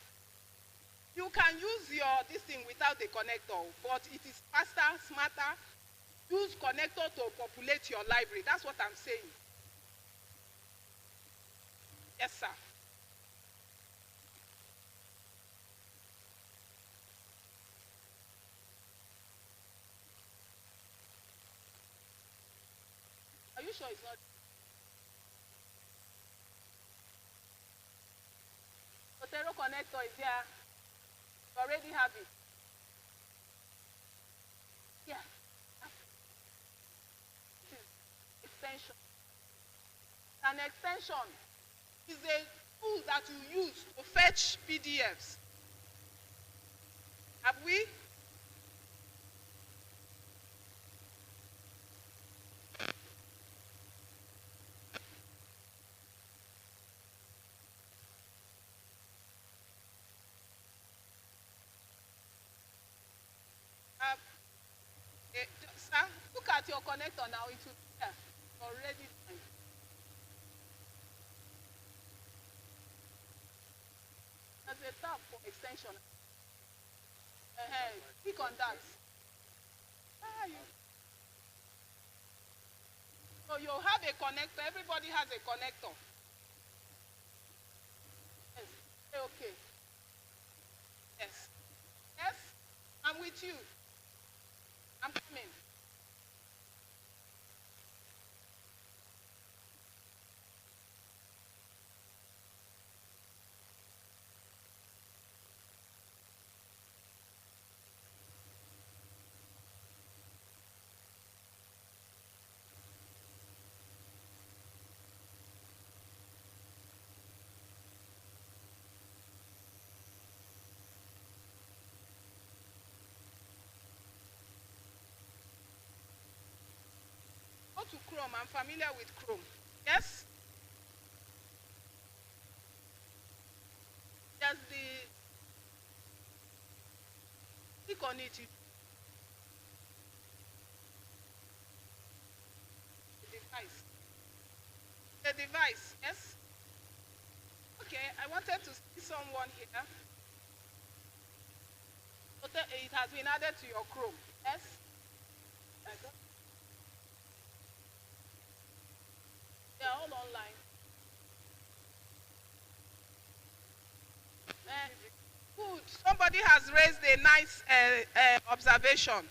You can use this thing without the connector, but it is faster, smarter. Use connector to populate your library. That's what I'm saying. Yes, sir. Are you sure it's not? Zotero connector is there. You already have it. Yeah. This is extension. An extension is a tool that you use to fetch PDFs. Have we? Sir, look at your connector now. It will be there. Already done. There's a tab for extension. Click on that. So you have a connector. Everybody has a connector. Yes. Okay. Yes. Yes. I'm with you. I'm coming. To Chrome. I'm familiar with Chrome. Yes? There's click on it. The device. The device, yes? Okay, I wanted to see someone here. It has been added to your Chrome. Yes? They are all online. Good. Somebody has raised a nice observation.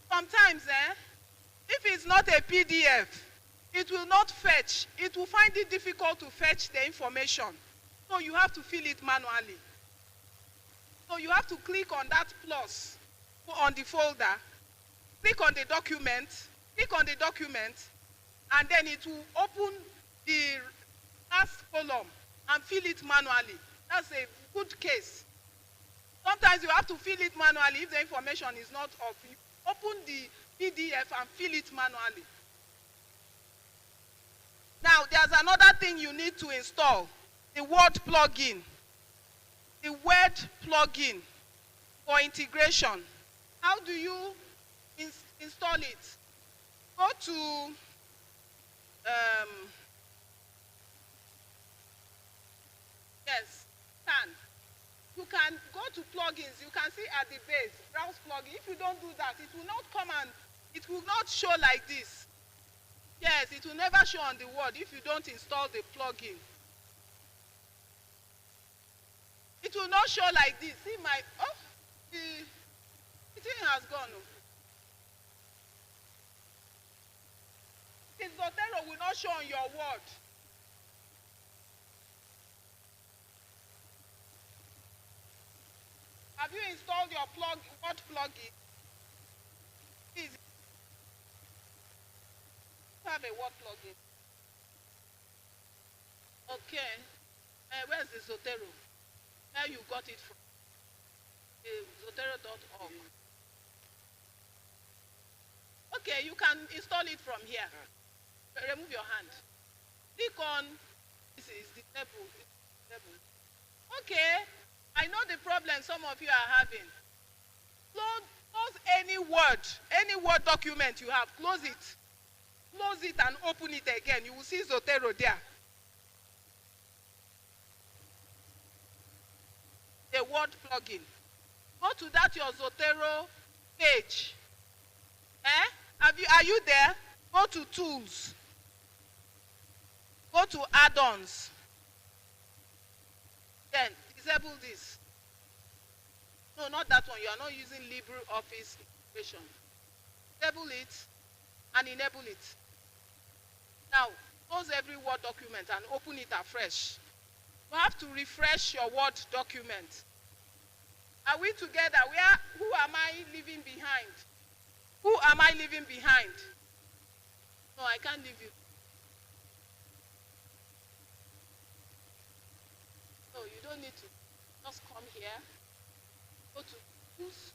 Sometimes, if it's not a PDF, it will not fetch. It will find it difficult to fetch the information. So you have to fill it manually. So you have to click on that plus on the folder, click on the document, and then it will open the last column and fill it manually. That's a good case. Sometimes you have to fill it manually if the information is not up. You open the PDF and fill it manually. Now, there's another thing you need to install, the Word plugin. The Word plugin for integration. How do you install it? Go to yes, you can go to plugins. You can see at the base, browse plugin. If you don't do that, it will not come and it will not show like this. Yes, it will never show on the Word if you don't install the plugin. It will not show like this. See my, the thing has gone. The Zotero will not show on your Word. Have you installed your Word plugin? Please. Have a Word plugin. Okay. Where's the Zotero? Where you got it from? Zotero.org. Okay, you can install it from here. Remove your hand. Click on, this is the table. Okay, I know the problem some of you are having. Close any Word document you have, close it. Close it and open it again. You will see Zotero there. The Word plugin. Go to that your Zotero page. Are you there? Go to tools. Go to add-ons. Then disable this. No, not that one. You are not using LibreOffice integration. Disable it and enable it. Now, close every Word document and open it afresh. You have to refresh your Word document. Are we together? Who am I leaving behind? Who am I leaving behind? No, I can't leave you. No, you don't need to. Just come here. Go to tools.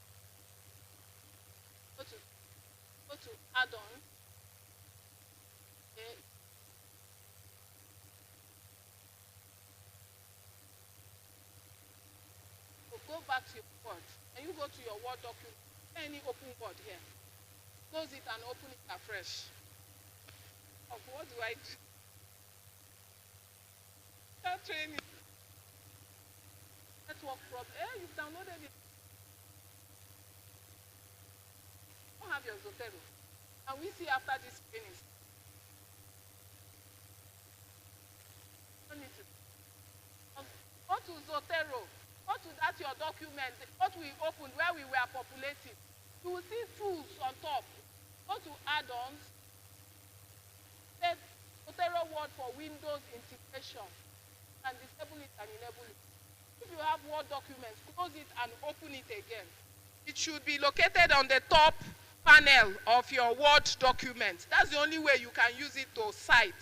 Go to add-on. Okay. Go back to your Word. And you go to your Word document. Any open Word here. Close it and open it afresh. What do I do? Start training. Network problem. You've downloaded it. You don't have your Zotero. And we see after this training. Don't need to. Go to Zotero. Go to that your document. What we opened where we were populating. You will see tools on top. Go to add-ons. Set Zotero Word for Windows integration. And disable it and enable it. If you have Word documents, close it and open it again. It should be located on the top panel of your Word document. That's the only way you can use it to cite.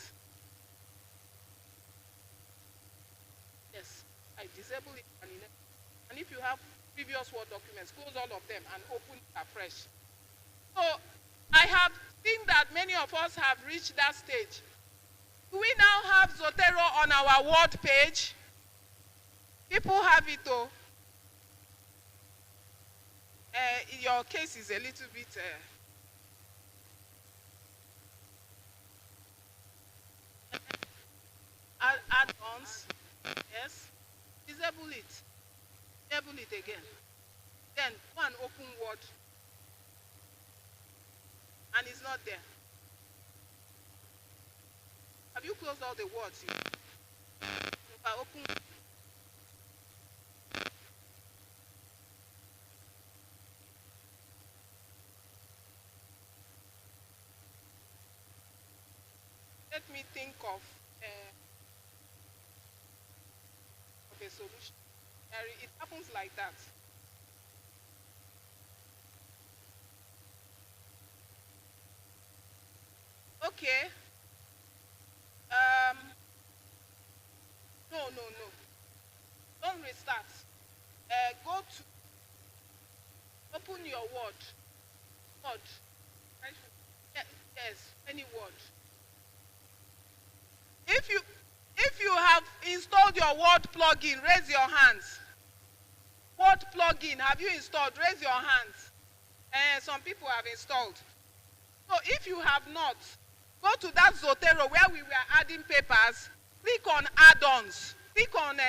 Yes, I disable it and enable it. And if you have previous Word documents, close all of them and open it afresh. So I have seen that many of us have reached that stage. Do we now have Zotero on our Word page? People have it though. Your case is a little bit add-ons. Yes. Disable it. Enable it again. Then go and open Word. And it's not there. Have you closed all the words? If I open, let me think of a solution. It happens like that. Okay. Um, no. Don't restart. Go to open your Word. Word. Yes, any word. If you have installed your Word plugin, raise your hands. Word plugin, have you installed? Raise your hands. Some people have installed. So if you have not, go to that Zotero where we were adding papers. Click on add-ons. Click on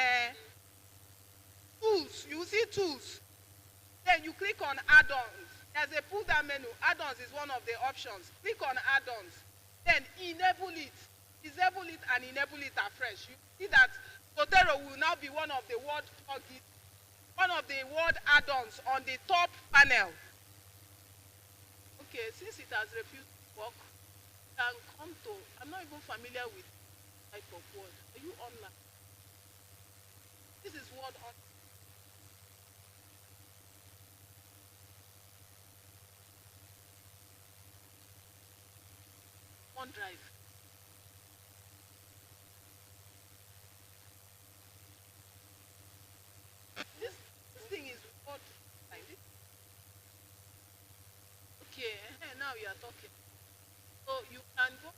tools. You see tools. Then you click on add-ons. There's a pull-down menu. Add-ons is one of the options. Click on add-ons. Then enable it. Disable it and enable it afresh. You see that Zotero will now be one of the Word plugins, one of the Word add-ons on the top panel. Okay, since it has refused to work, can come to, I'm not even familiar with type of Word. Are you online? This is Word on. OneDrive. This thing is Word like this. Okay, now you are talking. So you can go.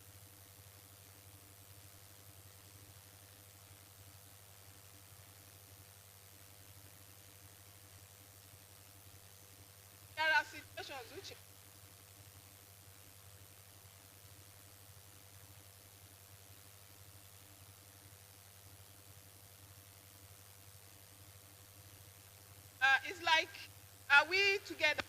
There are situations which it's like, are we together?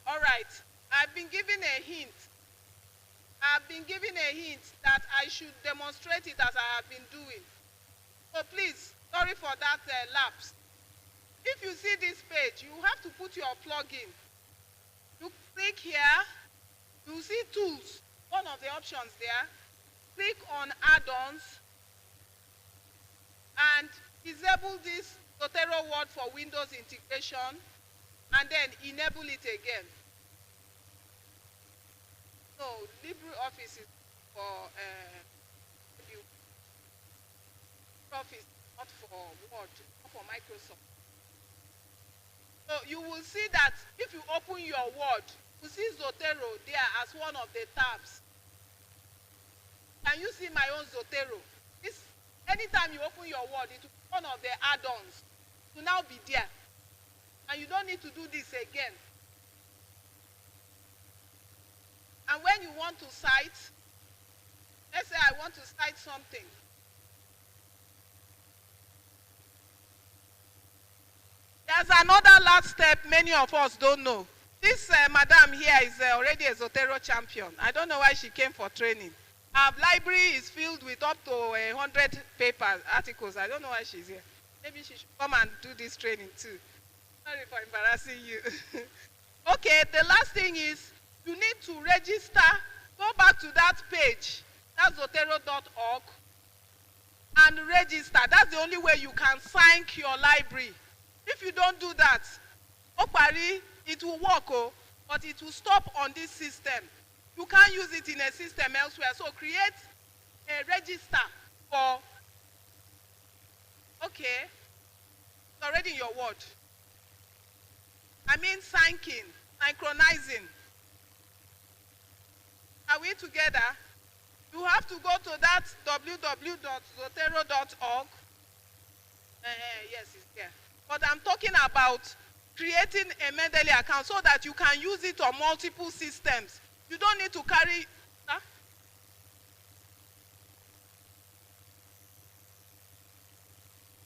All right. I've been given a hint. That I should demonstrate it as I have been doing. So please, sorry for that lapse. If you see this page, you have to put your plugin. You click here, you see tools, one of the options there. Click on add-ons and disable this Zotero Word for Windows integration and then enable it again. So LibreOffice is for Office, not for Word, not for Microsoft. So you will see that if you open your Word, you see Zotero there as one of the tabs. Can you see my own Zotero? This, anytime you open your Word, it will be one of the add-ons. It will now be there. And you don't need to do this again. And when you want to cite, let's say I want to cite something. There's another last step many of us don't know. This madam here is already a Zotero champion. I don't know why she came for training. Our library is filled with up to 100 papers, articles. I don't know why she's here. Maybe she should come and do this training too. Sorry for embarrassing you. Okay, the last thing is you need to register. Go back to that page. That's zotero.org. And register. That's the only way you can sync your library. If you don't do that, Opari, it will work, but it will stop on this system. You can't use it in a system elsewhere. So create a register for, okay, it's already in your Word. I mean syncing, synchronizing. Are we together? You have to go to that www.zotero.org. Yes, it's there. But I'm talking about creating a Mendeley account so that you can use it on multiple systems. You don't need to carry. Huh?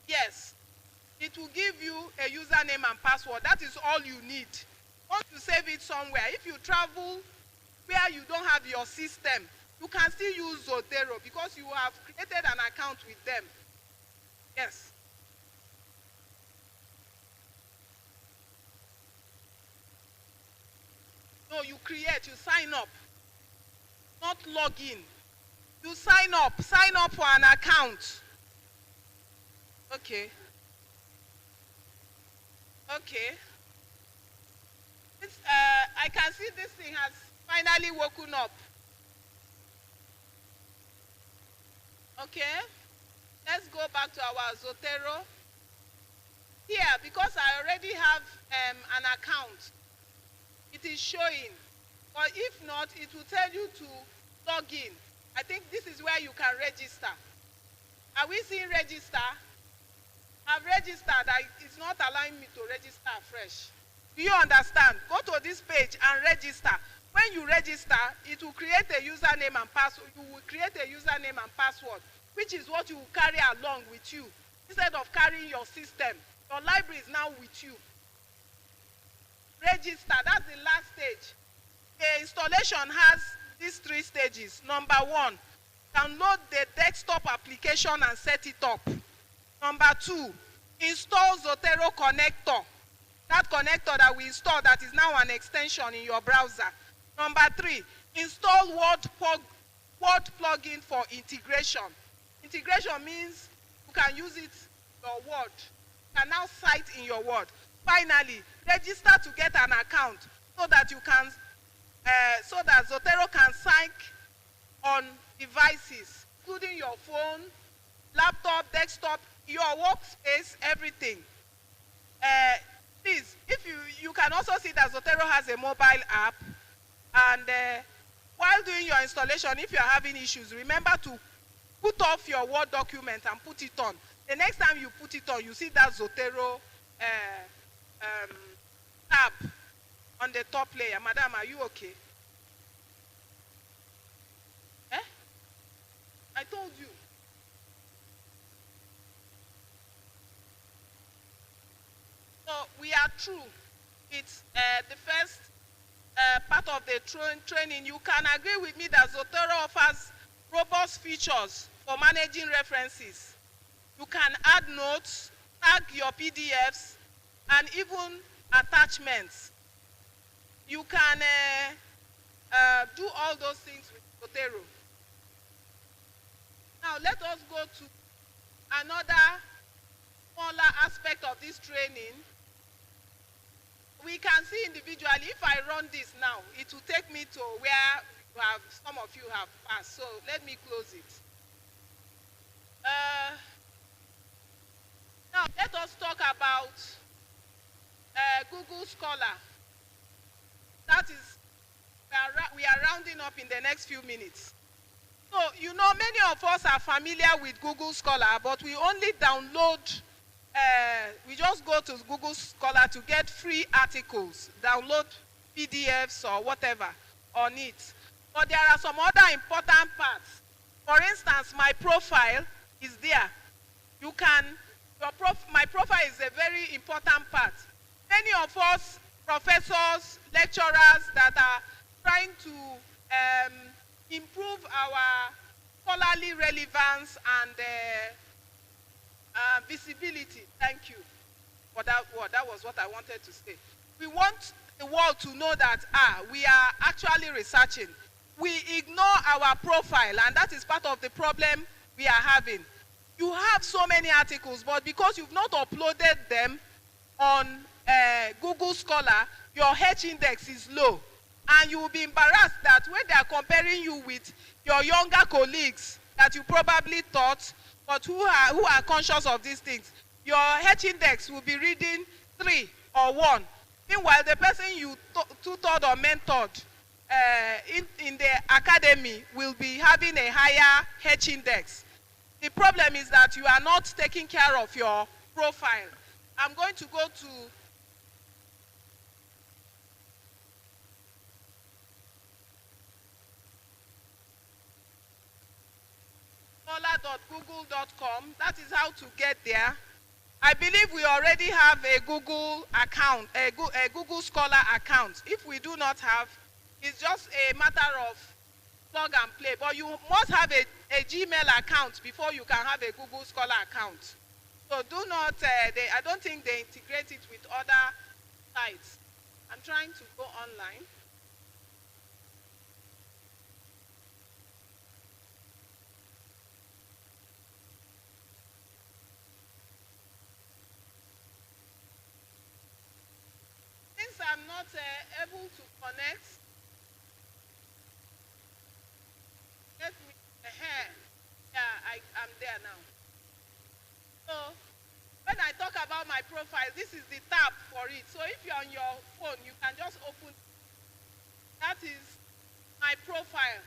Yes, it will give you a username and password. That is all you need. Once you save it somewhere, if you travel where you don't have your system, you can still use Zotero because you have created an account with them. Yes. No, you create, you sign up, not log in. You sign up for an account. Okay. Okay. I can see this thing has finally woken up. Okay. Let's go back to our Zotero. Here, because I already have an account, it is showing. But if not, it will tell you to log in. I think this is where you can register. Are we seeing register? I've registered. It's not allowing me to register afresh. Do you understand? Go to this page and register. When you register, it will create a username and password. You will create a username and password, which is what you will carry along with you. Instead of carrying your system, your library is now with you. Register, that's the last stage. The installation has these 3 stages. Number 1, download the desktop application and set it up. Number 2, install Zotero connector. That connector that we installed that is now an extension in your browser. Number 3, install Word plugin for integration. Integration means you can use it your Word. You can now cite in your Word. Finally, register to get an account so that you can, so that Zotero can sync on devices, including your phone, laptop, desktop, your workspace, everything. Please, if you can also see that Zotero has a mobile app, and while doing your installation, if you are having issues, remember to put off your Word document and put it on. The next time you put it on, you see that Zotero tab on the top layer. Madam, are you okay? Eh? I told you. So we are through. It's the first part of the training. You can agree with me that Zotero offers robust features for managing references. You can add notes, tag your PDFs, and even attachments. You can do all those things with Zotero. Now let us go to another smaller aspect of this training. We can see individually, if I run this now, it will take me to where some of you have passed. So let me close it. Now let us talk about Google Scholar. That is, we are rounding up in the next few minutes. So, you know, many of us are familiar with Google Scholar, but we only download, we just go to Google Scholar to get free articles, download PDFs or whatever on it. But there are some other important parts. For instance, my profile is there. You can, my profile is a very important part. Many of us, professors, lecturers that are trying to improve our scholarly relevance and visibility. Thank you for that word. That was what I wanted to say. We want the world to know that we are actually researching. We ignore our profile, and that is part of the problem we are having. You have so many articles, but because you've not uploaded them on Google Scholar, your H index is low. And you will be embarrassed that when they are comparing you with your younger colleagues that you probably taught, but who are conscious of these things, your H index will be reading 3 or 1. Meanwhile, the person you tutored or mentored in the academy will be having a higher H index. The problem is that you are not taking care of your profile. I'm going to go to scholar.google.com. That is how to get there. I believe we already have a Google account, a Google Scholar account. If we do not have, it's just a matter of plug and play. But you must have a Gmail account before you can have a Google Scholar account. So do not, I don't think they integrate it with other sites. I'm trying to go online. Since I'm not able to connect, let me, I'm there now. So when I talk about my profile, this is the tab for it. So if you're on your phone, you can just open. That is my profile.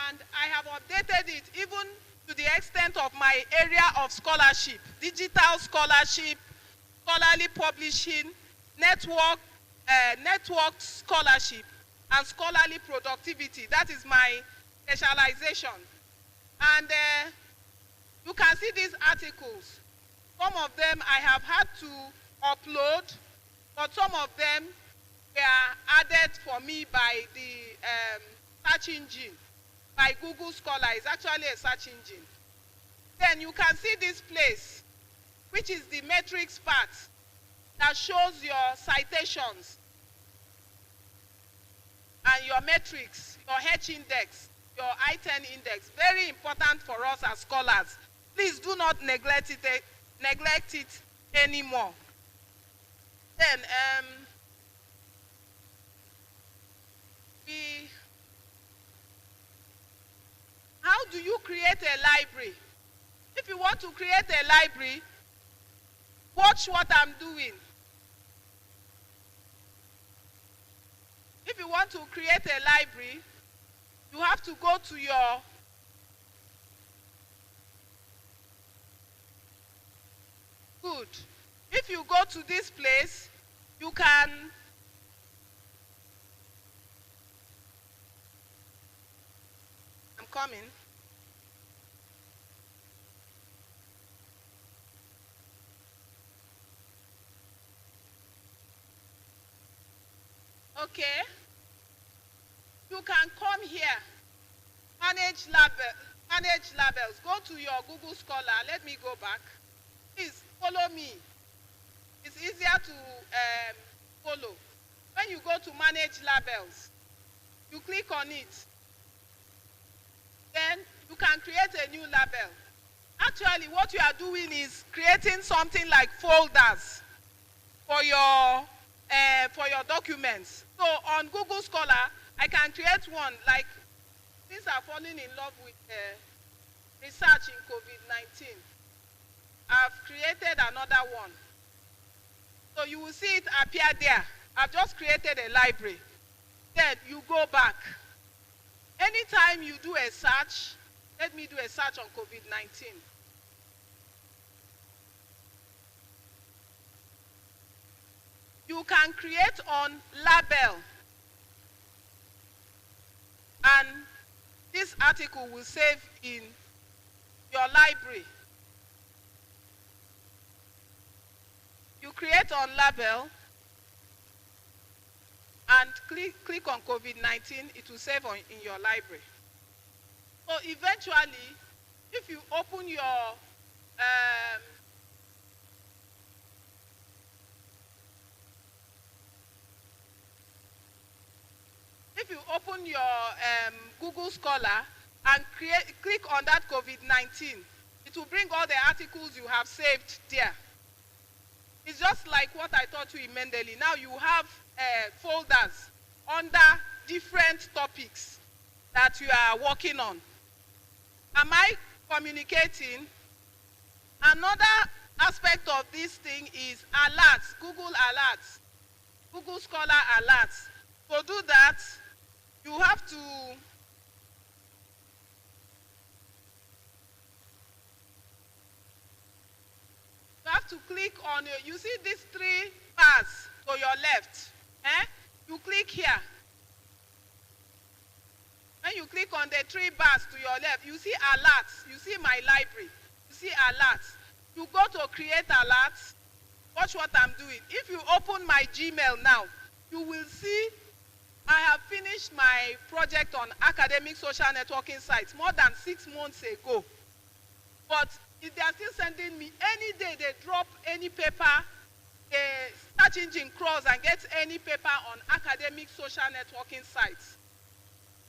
And I have updated it even to the extent of my area of scholarship, digital scholarship, scholarly publishing, network scholarship, and scholarly productivity. That is my specialization. And you can see these articles. Some of them I have had to upload, but some of them were added for me by the search engine, by Google Scholar. It's actually a search engine. Then you can see this place, which is the metrics part that shows your citations and your metrics, your H index, your I-10 index. Very important for us as scholars. Please do not neglect it anymore. Then how do you create a library? If you want to create a library, watch what I'm doing. If you want to create a library, you have to go to your good. If you go to this place, you can I'm coming. Okay. You can come here. Manage labels. Go to your Google Scholar. Let me go back. Please follow me. It's easier to follow. When you go to manage labels, you click on it. Then you can create a new label. Actually, what you are doing is creating something like folders for your documents. So on Google Scholar, I can create one like, since I've fallen in love with research in COVID-19, I've created another one. So you will see it appear there. I've just created a library. Then you go back. Anytime you do a search, let me do a search on COVID-19. You can create on label. And this article will save in your library. You create on label and click on COVID-19, it will save in your library. So eventually, if you open your Google Scholar and click on that COVID-19, it will bring all the articles you have saved there. It's just like what I taught you in Mendeley. Now you have folders under different topics that you are working on. Am I communicating? Another aspect of this thing is alerts, Google Alerts, Google Scholar Alerts. To do that, you have to click on, you see these three bars to your left. You click here. When you click on the three bars to your left, you see alerts. You see my library. You see alerts. You go to create alerts. Watch what I'm doing. If you open my Gmail now, you will see I have finished my project on academic social networking sites more than 6 months ago. But if they are still sending me, any day they drop any paper, the search engine crawls and gets any paper on academic social networking sites,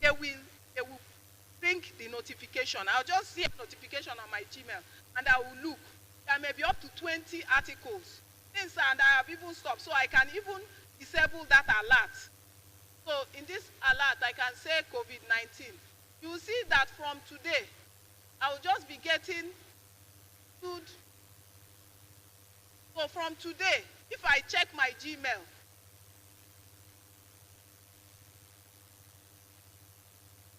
they will bring the notification. I'll just see a notification on my Gmail and I will look. There may be up to 20 articles. Things and I have even stopped. So I can even disable that alert. So in this alert, I can say COVID-19. You will see that from today, I will just be getting food. So from today, if I check my Gmail,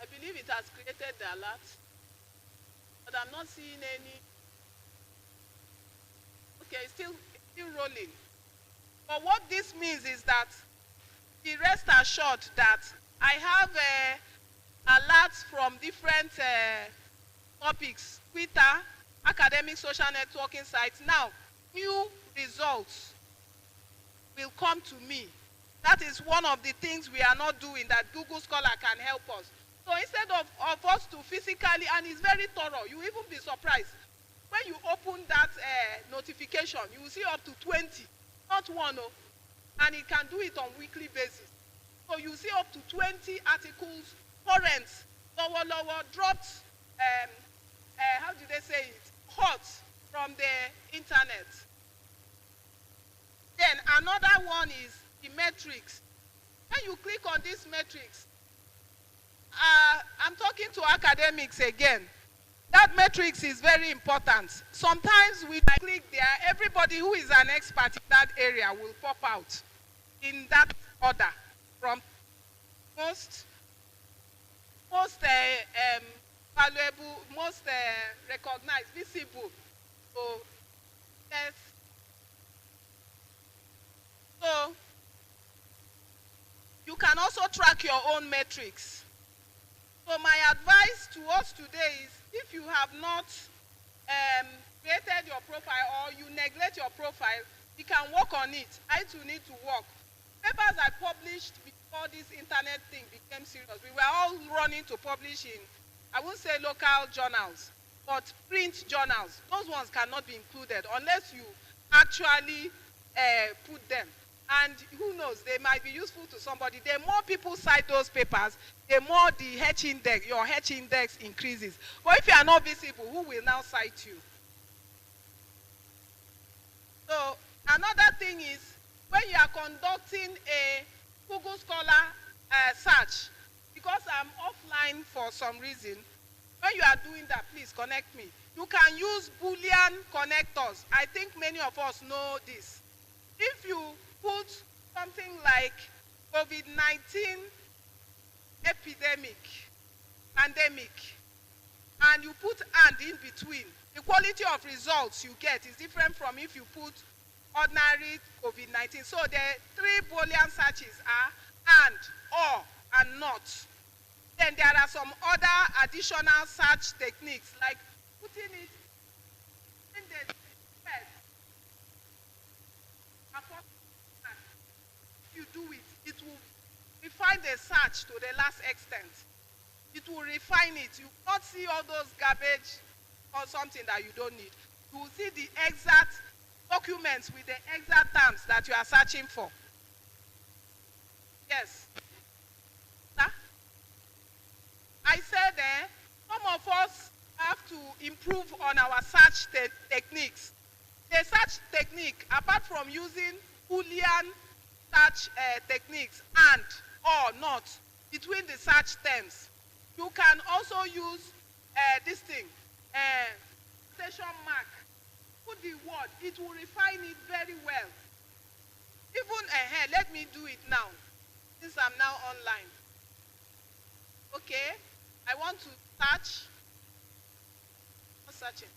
I believe it has created the alert, but I'm not seeing any. Okay, it's still rolling. But what this means is that be rest assured that I have alerts from different topics, Twitter, academic social networking sites. Now, new results will come to me. That is one of the things we are not doing that Google Scholar can help us. So instead of us to physically, and it's very thorough, you even be surprised. When you open that notification, you will see up to 20, not one, and it can do it on weekly basis. So you see up to 20 articles, currents, lower, dropped, how do they say it, hot from the internet. Then another one is the metrics. When you click on this metrics, I'm talking to academics again. That matrix is very important. Sometimes we click there, everybody who is an expert in that area will pop out in that order from most valuable, most recognized, visible. So, yes. So, you can also track your own metrics. So my advice to us today is, if you have not created your profile or you neglect your profile, you can work on it. I too need to work. Papers I published before this internet thing became serious, we were all running to publish in, I won't say local journals, but print journals. Those ones cannot be included unless you actually put them. And who knows, they might be useful to somebody. The more people cite those papers, the more the H index, your H index increases. But if you are not visible, who will now cite you? So another thing is, when you are conducting a Google Scholar search, because I'm offline for some reason, when you are doing that, please connect me. You can use Boolean connectors. I think many of us know this. If you put something like COVID-19 epidemic, pandemic, and you put "and" in between, the quality of results you get is different from if you put ordinary COVID-19. So the three Boolean searches are "and," "or," and "not." Then there are some other additional search techniques, like putting it in the first. If you do it, it will refine the search to the last extent. It will refine it. You will not see all those garbage or something that you don't need. You will see the exact documents with the exact terms that you are searching for. Yes. Huh? I said some of us have to improve on our search techniques. The search technique, apart from using Boolean search techniques "and," "or," "not" between the search terms, you can also use this thing, quotation mark. Put the word, it will refine it very well. Even let me do it now, since I'm now online. Okay, I want to search. Not searching.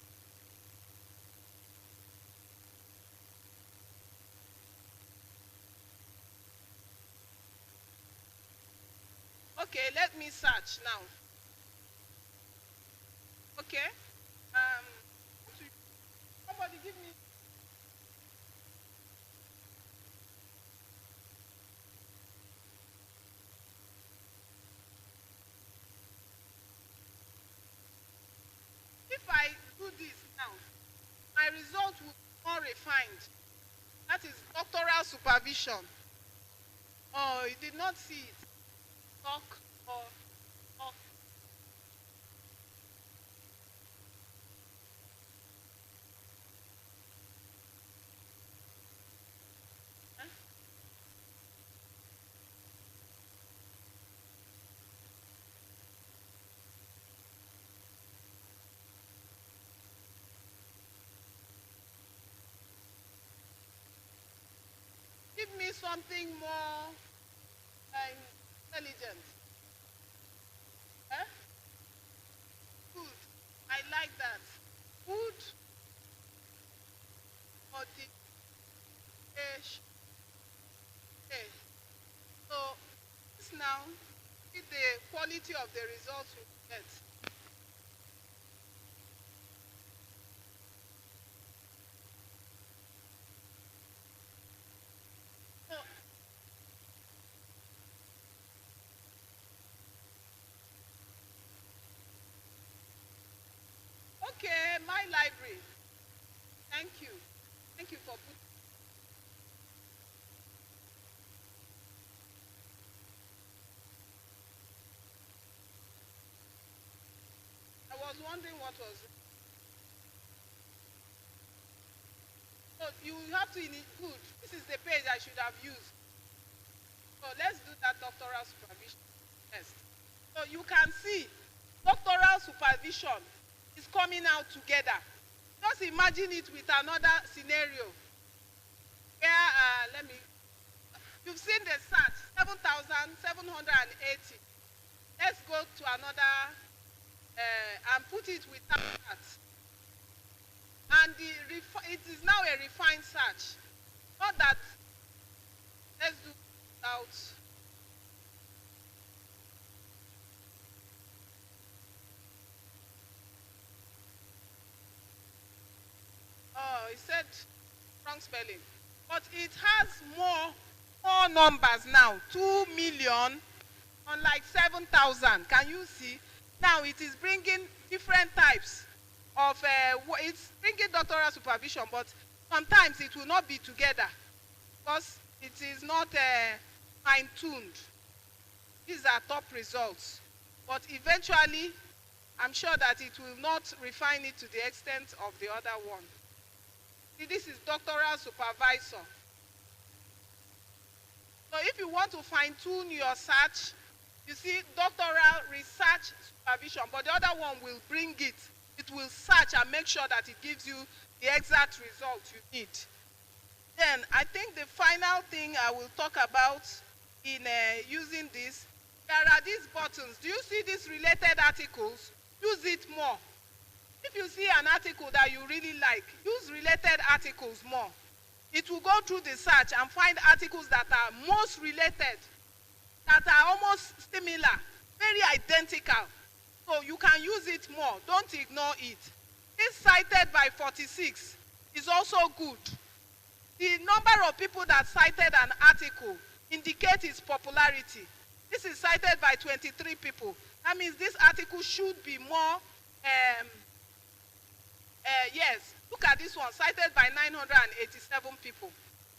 Okay, let me search now. Okay. Um, somebody give me. If I do this now, my result will be more refined. That is doctoral supervision. Oh, you did not see it. Talk or talk. Eh? Give me something more intelligent. Eh? Good. I like that. Good modification. Okay. So this now is the quality of the results we get. So, okay, my library. Thank you. Thank you for putting. I was wondering what was it. So you have to include. This is the page I should have used. So let's do that doctoral supervision test. So you can see doctoral supervision is coming out together. Just imagine it with another scenario. Where, you've seen the search, 7,780. Let's go to another and put it without that. And it is now a refined search. Not that, let's do without. Oh, it said wrong spelling. But it has more numbers now. 2 million unlike 7,000. Can you see? Now it is bringing different types of, it's bringing doctoral supervision, but sometimes it will not be together because it is not fine-tuned. These are top results. But eventually, I'm sure that it will not refine it to the extent of the other one. See, this is doctoral supervisor. So if you want to fine-tune your search, you see doctoral research supervision, but the other one will bring it. It will search and make sure that it gives you the exact result you need. Then I think the final thing I will talk about in using this, there are these buttons. Do you see these related articles? Use it more. If you see an article that you really like, use related articles more. It will go through the search and find articles that are most related, that are almost similar, very identical. So you can use it more. Don't ignore it. This cited by 46 is also good. The number of people that cited an article indicate its popularity. This is cited by 23 people. That means this article should be more, yes, look at this one, cited by 987 people.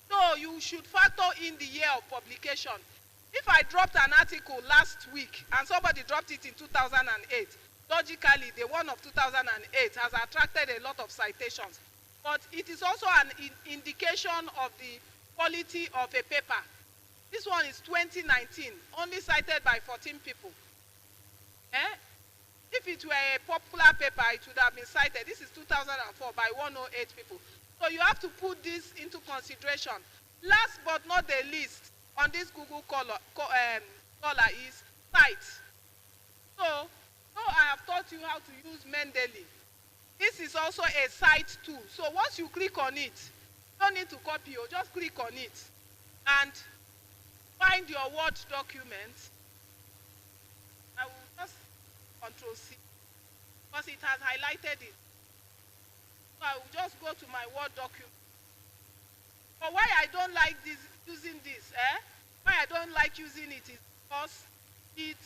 So you should factor in the year of publication. If I dropped an article last week and somebody dropped it in 2008, logically the one of 2008 has attracted a lot of citations. But it is also an indication of the quality of a paper. This one is 2019, only cited by 14 people. If it were a popular paper, it would have been cited. This is 2004 by 108 people. So you have to put this into consideration. Last but not the least on this Google Scholar is cite. So I have taught you how to use Mendeley. This is also a cite tool. So once you click on it, you don't need to copy, you just click on it and find your Word document Control C, because it has highlighted it. So I will just go to my Word document. But why I don't like using this, why I don't like using it is because it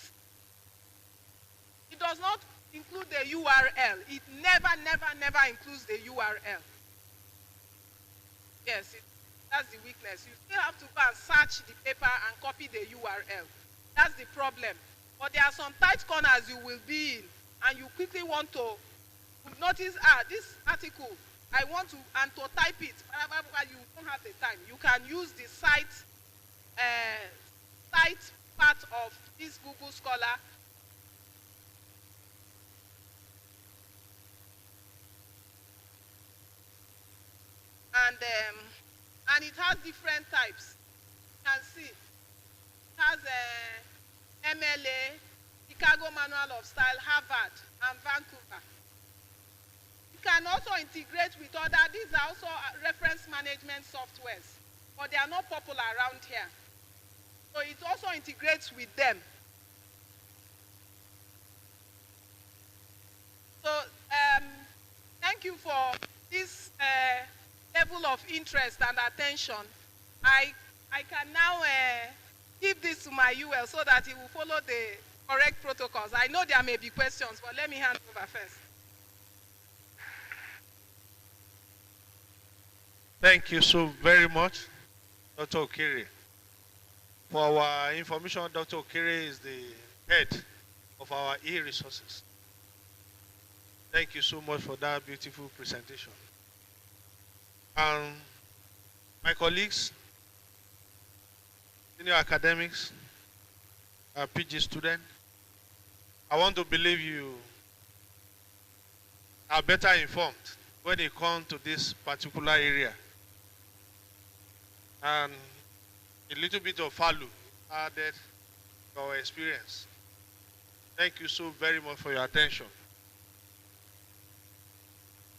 does not include the URL. It never includes the URL. Yes, that's the weakness. You still have to go and search the paper and copy the URL. That's the problem. But there are some tight corners you will be in, and you quickly want to notice, this article, I want to, and to type it, but you don't have the time. You can use the site part of this Google Scholar. And it has different types. You can see it has MLA, Chicago Manual of Style, Harvard, and Vancouver. You can also integrate with other, these are also reference management softwares, but they are not popular around here. So it also integrates with them. So thank you for this level of interest and attention. I can now give this to my UL so that he will follow the correct protocols. I know there may be questions, but let me hand over first. Thank you so very much, Dr. Okere. For our information, Dr. Okere is the head of our e-resources. Thank you so much for that beautiful presentation. And my colleagues, senior academics, PG students, I want to believe you are better informed when it comes to this particular area. And a little bit of value added to our experience. Thank you so very much for your attention.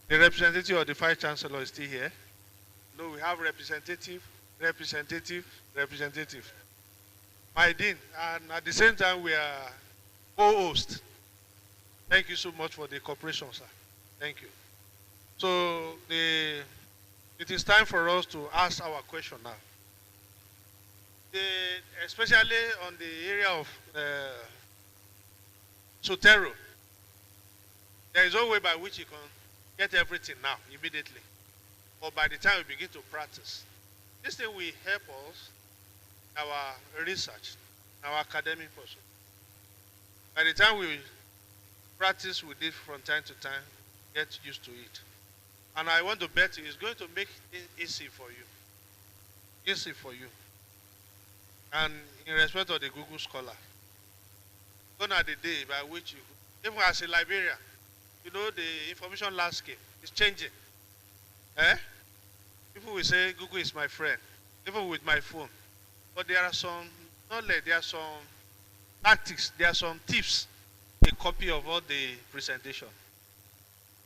The representative of the Vice Chancellor is still here. No, we have representative. My Dean, and at the same time we are co-host. Thank you so much for the cooperation, sir. Thank you. So it is time for us to ask our question now. Especially on the area of Zotero, there is no way by which you can get everything now, immediately. Or by the time we begin to practice. This thing will help us, our research, our academic pursuit. By the time we practice with it from time to time, get used to it. And I want to bet you it's going to make it easy for you. Easy for you. And in respect of the Google Scholar, gone are the day by which you, even as a librarian, you know the information landscape is changing. People will say Google is my friend, even with my phone. But there are some knowledge, there are some tactics, there are some tips, a copy of all the presentation.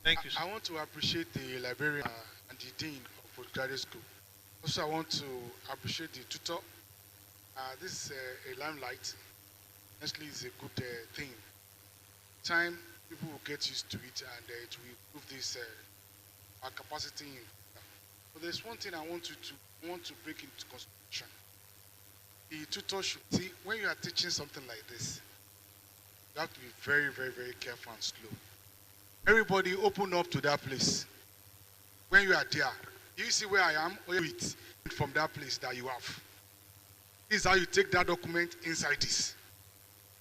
Thank you, sir. I want to appreciate the librarian and the dean of postgraduate school. Also, I want to appreciate the tutor. This is a limelight. Honestly, it's a good thing. Time, people will get used to it, and it will improve this our capacity. But there's one thing I want to break into consideration. The tutor should see when you are teaching something like this, you have to be very, very, very careful and slow. Everybody open up to that place. When you are there, you see where I am, or you it from that place that you have. This is how you take that document inside this.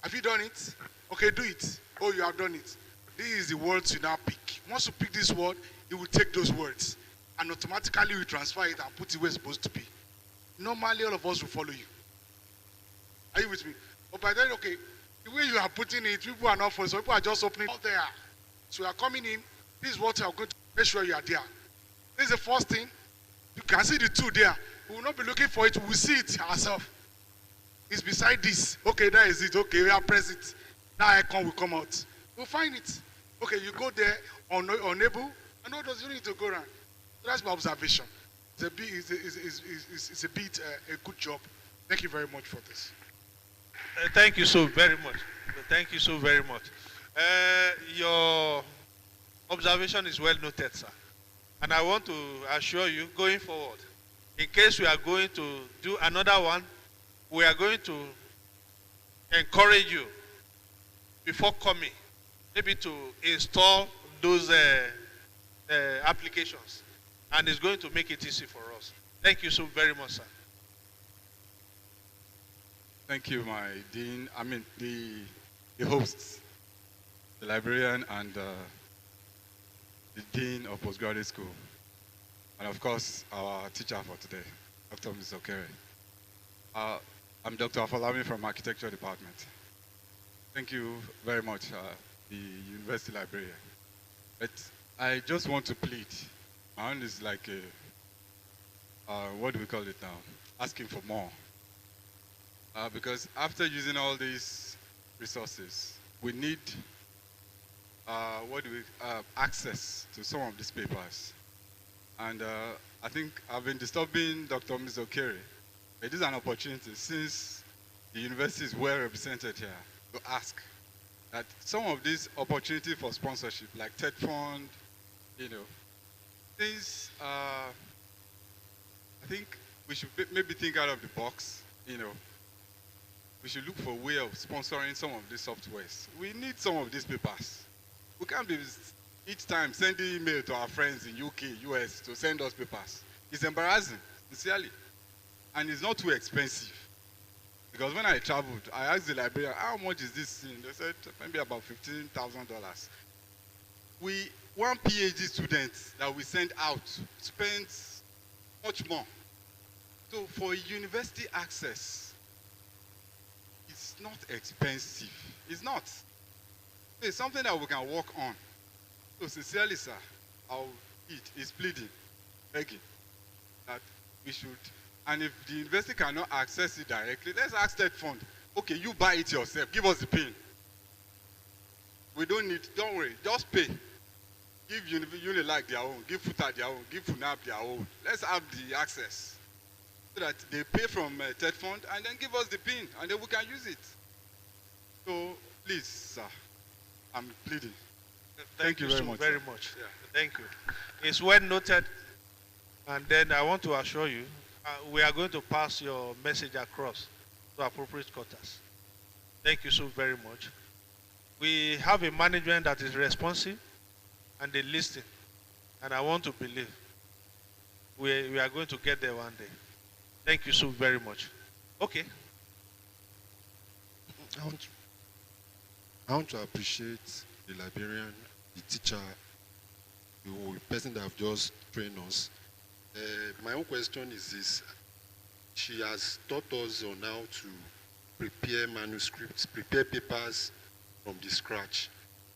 Have you done it? Okay, do it. Oh, you have done it. This is the words you now pick. Once you pick this word, you will take those words and automatically you transfer it and put it where it's supposed to be. Normally, all of us will follow you. Are you with me? But by then, okay, the way you are putting it, people are not following. So people are just opening out there. So you are coming in. This is what you are going to make sure you are there. This is the first thing. You can see the two there. We will not be looking for it. We will see it ourselves. It's beside this. Okay, that is it. Okay, we are press it. That icon will come out. We'll find it. Okay, you go there, unable, and all those you need to go around. So that's my observation. It's a bit a good job. Thank you very much for this. Thank you so very much. Thank you so very much. Your observation is well noted, sir. And I want to assure you, going forward, in case we are going to do another one, we are going to encourage you before coming, maybe to install those applications. And it's going to make it easy for us. Thank you so very much, sir. Thank you, my dean. I mean, the hosts, the librarian, and the dean of postgraduate school, and of course, our teacher for today, Dr. Ms. Okere. I'm Dr. Afalami from Architecture Department. Thank you very much, the university librarian. But I just want to plead. My own is like a, what do we call it now? Asking for more. Because after using all these resources, we need access to some of these papers. And I think I've been disturbing Dr. Ms. Okere. It is an opportunity, since the university is well represented here, to ask that some of these opportunities for sponsorship, like TED Fund, things, I think we should maybe think out of the box, We should look for a way of sponsoring some of these softwares. We need some of these papers. We can't be each time sending email to our friends in UK, US to send us papers. It's embarrassing, sincerely. And it's not too expensive. Because when I traveled, I asked the librarian, how much is this thing? They said maybe about $15,000. One PhD student that we sent out spends much more. So for university access, it's not expensive. It's not. It's something that we can work on. So sincerely, sir, it's pleading, begging, that we should. And if the university cannot access it directly, let's ask that fund. Okay, you buy it yourself. Give us the pin. We don't need, don't worry, just pay. Give Unilag their own, give FUTA their own, give FUNAB their own. Let's have the access. So that they pay from TED Fund and then give us the pin and then we can use it. So please, sir, I'm pleading. Thank you very much. Very much. Yeah. Thank you. It's well noted. And then I want to assure you, we are going to pass your message across to appropriate quarters. Thank you so very much. We have a management that is responsive and they listen. And I want to believe we are going to get there one day. Thank you so very much. Okay. I want to appreciate the librarian, the teacher, the person that have just trained us. My own question is this. She has taught us on how to prepare manuscripts, prepare papers from the scratch.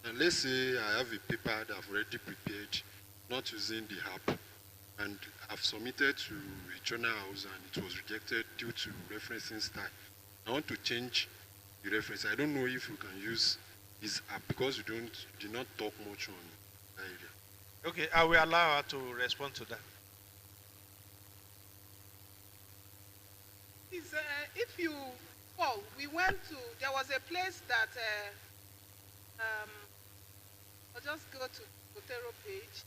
And let's say I have a paper that I've already prepared, not using the app, and I've submitted to a journal house and it was rejected due to referencing style. I want to change the reference. I don't know if you can use this app because you did not talk much on that area. Okay, I will allow her to respond to that. If you recall, there was a place that, I'll just go to Otero page.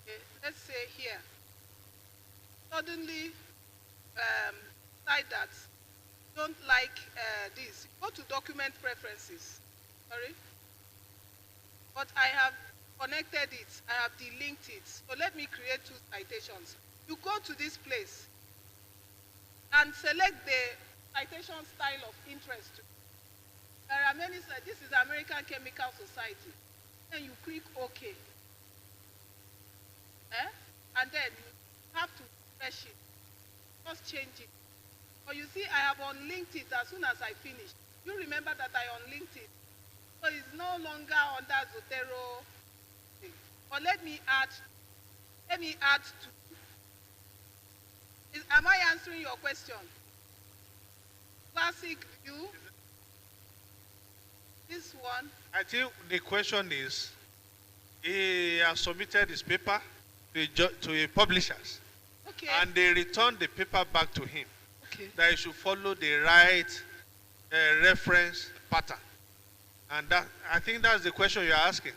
Okay, let's say here, suddenly decide that don't like this. Go to document preferences, sorry. But I have connected it, I have delinked it. So let me create two citations. You go to this place and select the citation style of interest. There are many, this is American Chemical Society. Then you click OK. And then you have to refresh it. Just change it. But you see, I have unlinked it as soon as I finish. You remember that I unlinked it. So it's no longer under Zotero. But let me add to. Am I answering your question? Classic view. This one. I think the question is, he has submitted his paper to a publishers. Okay. And they return the paper back to him. Okay. that you should follow the right reference pattern. And that, I think that's the question you're asking.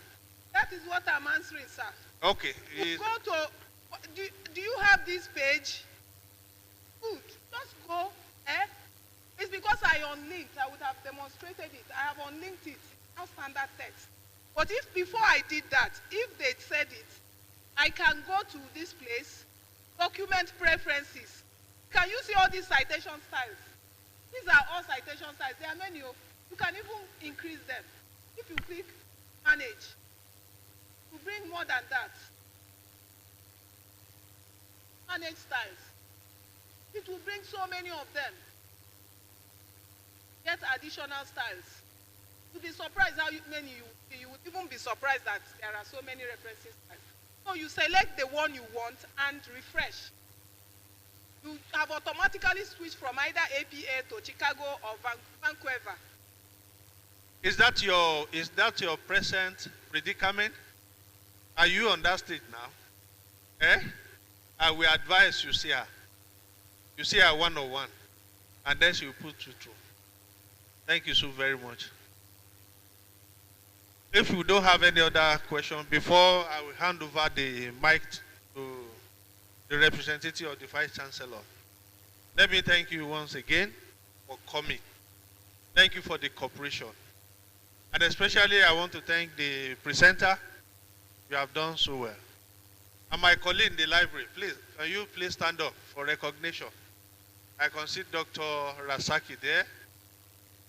That is what I'm answering, sir. Okay. You go to, do you have this page? Good. Just go. It's because I unlinked. I would have demonstrated it. I have unlinked it. Now standard text. But if before I did that, if they said it, I can go to this place, document preferences. Can you see all these citation styles? These are all citation styles. There are many. You can even increase them. If you click manage, to bring more than that. Manage styles. It will bring so many of them. Get additional styles. You'll be surprised how many you would even be surprised that there are so many referencing styles. So you select the one you want and refresh. You have automatically switched from either APA to Chicago or Vancouver. Is that your present predicament? Are you on that state now? I will advise you see her. You see her 101, and then she will put you through. Thank you so very much. If you don't have any other question, before I will hand over the mic to the representative of the Vice Chancellor, let me thank you once again for coming. Thank you for the cooperation. And especially I want to thank the presenter. You have done so well. And my colleague in the library, please, can you please stand up for recognition? I can see Dr. Rasaki there.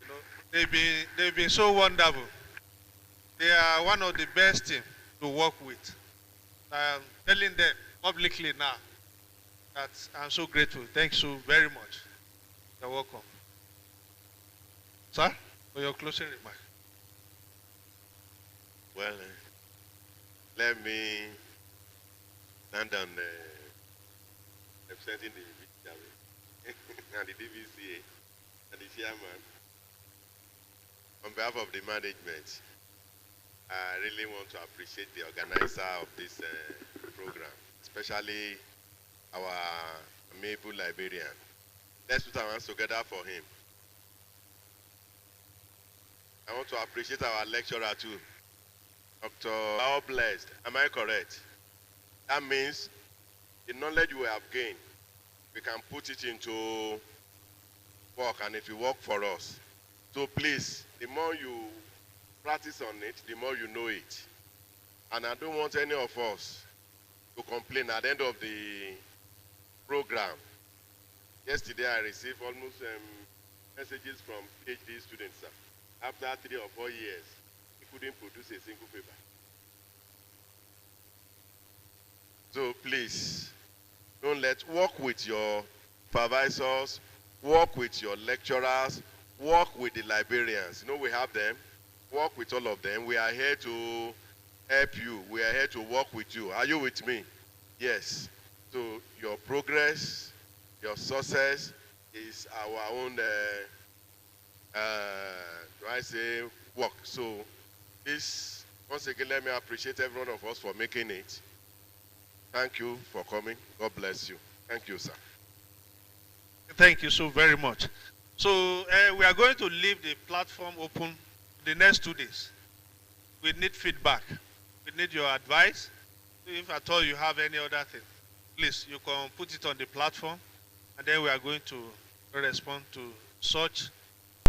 You know, they've been so wonderful. They are one of the best teams to work with. I'm telling them publicly now that I'm so grateful. Thanks so very much. You're welcome. Sir, for your closing remark. Well, let me stand on representing the and the DVCA and the chairman. On behalf of the management, I really want to appreciate the organizer of this program, especially our amiable librarian. Let's put our hands together for him. I want to appreciate our lecturer too, Dr. How Blessed. Am I correct? That means the knowledge we have gained, we can put it into work, and it will work for us. So please, the more you practice on it, the more you know it. And I don't want any of us to complain at the end of the program. Yesterday I received almost messages from PhD students. After 3 or 4 years, he couldn't produce a single paper. So please, work with your supervisors, work with your lecturers, work with the librarians. You know we have them. Work with all of them. We are here to help you. We are here to work with you. Are you with me? Yes. So your progress, your success is our own, work. So this, once again, let me appreciate every one of us for making it. Thank you for coming. God bless you. Thank you, sir. Thank you so very much. So we are going to leave the platform open the next 2 days. We need feedback. We need your advice. If at all you have any other thing, please, you can put it on the platform, and then we are going to respond to such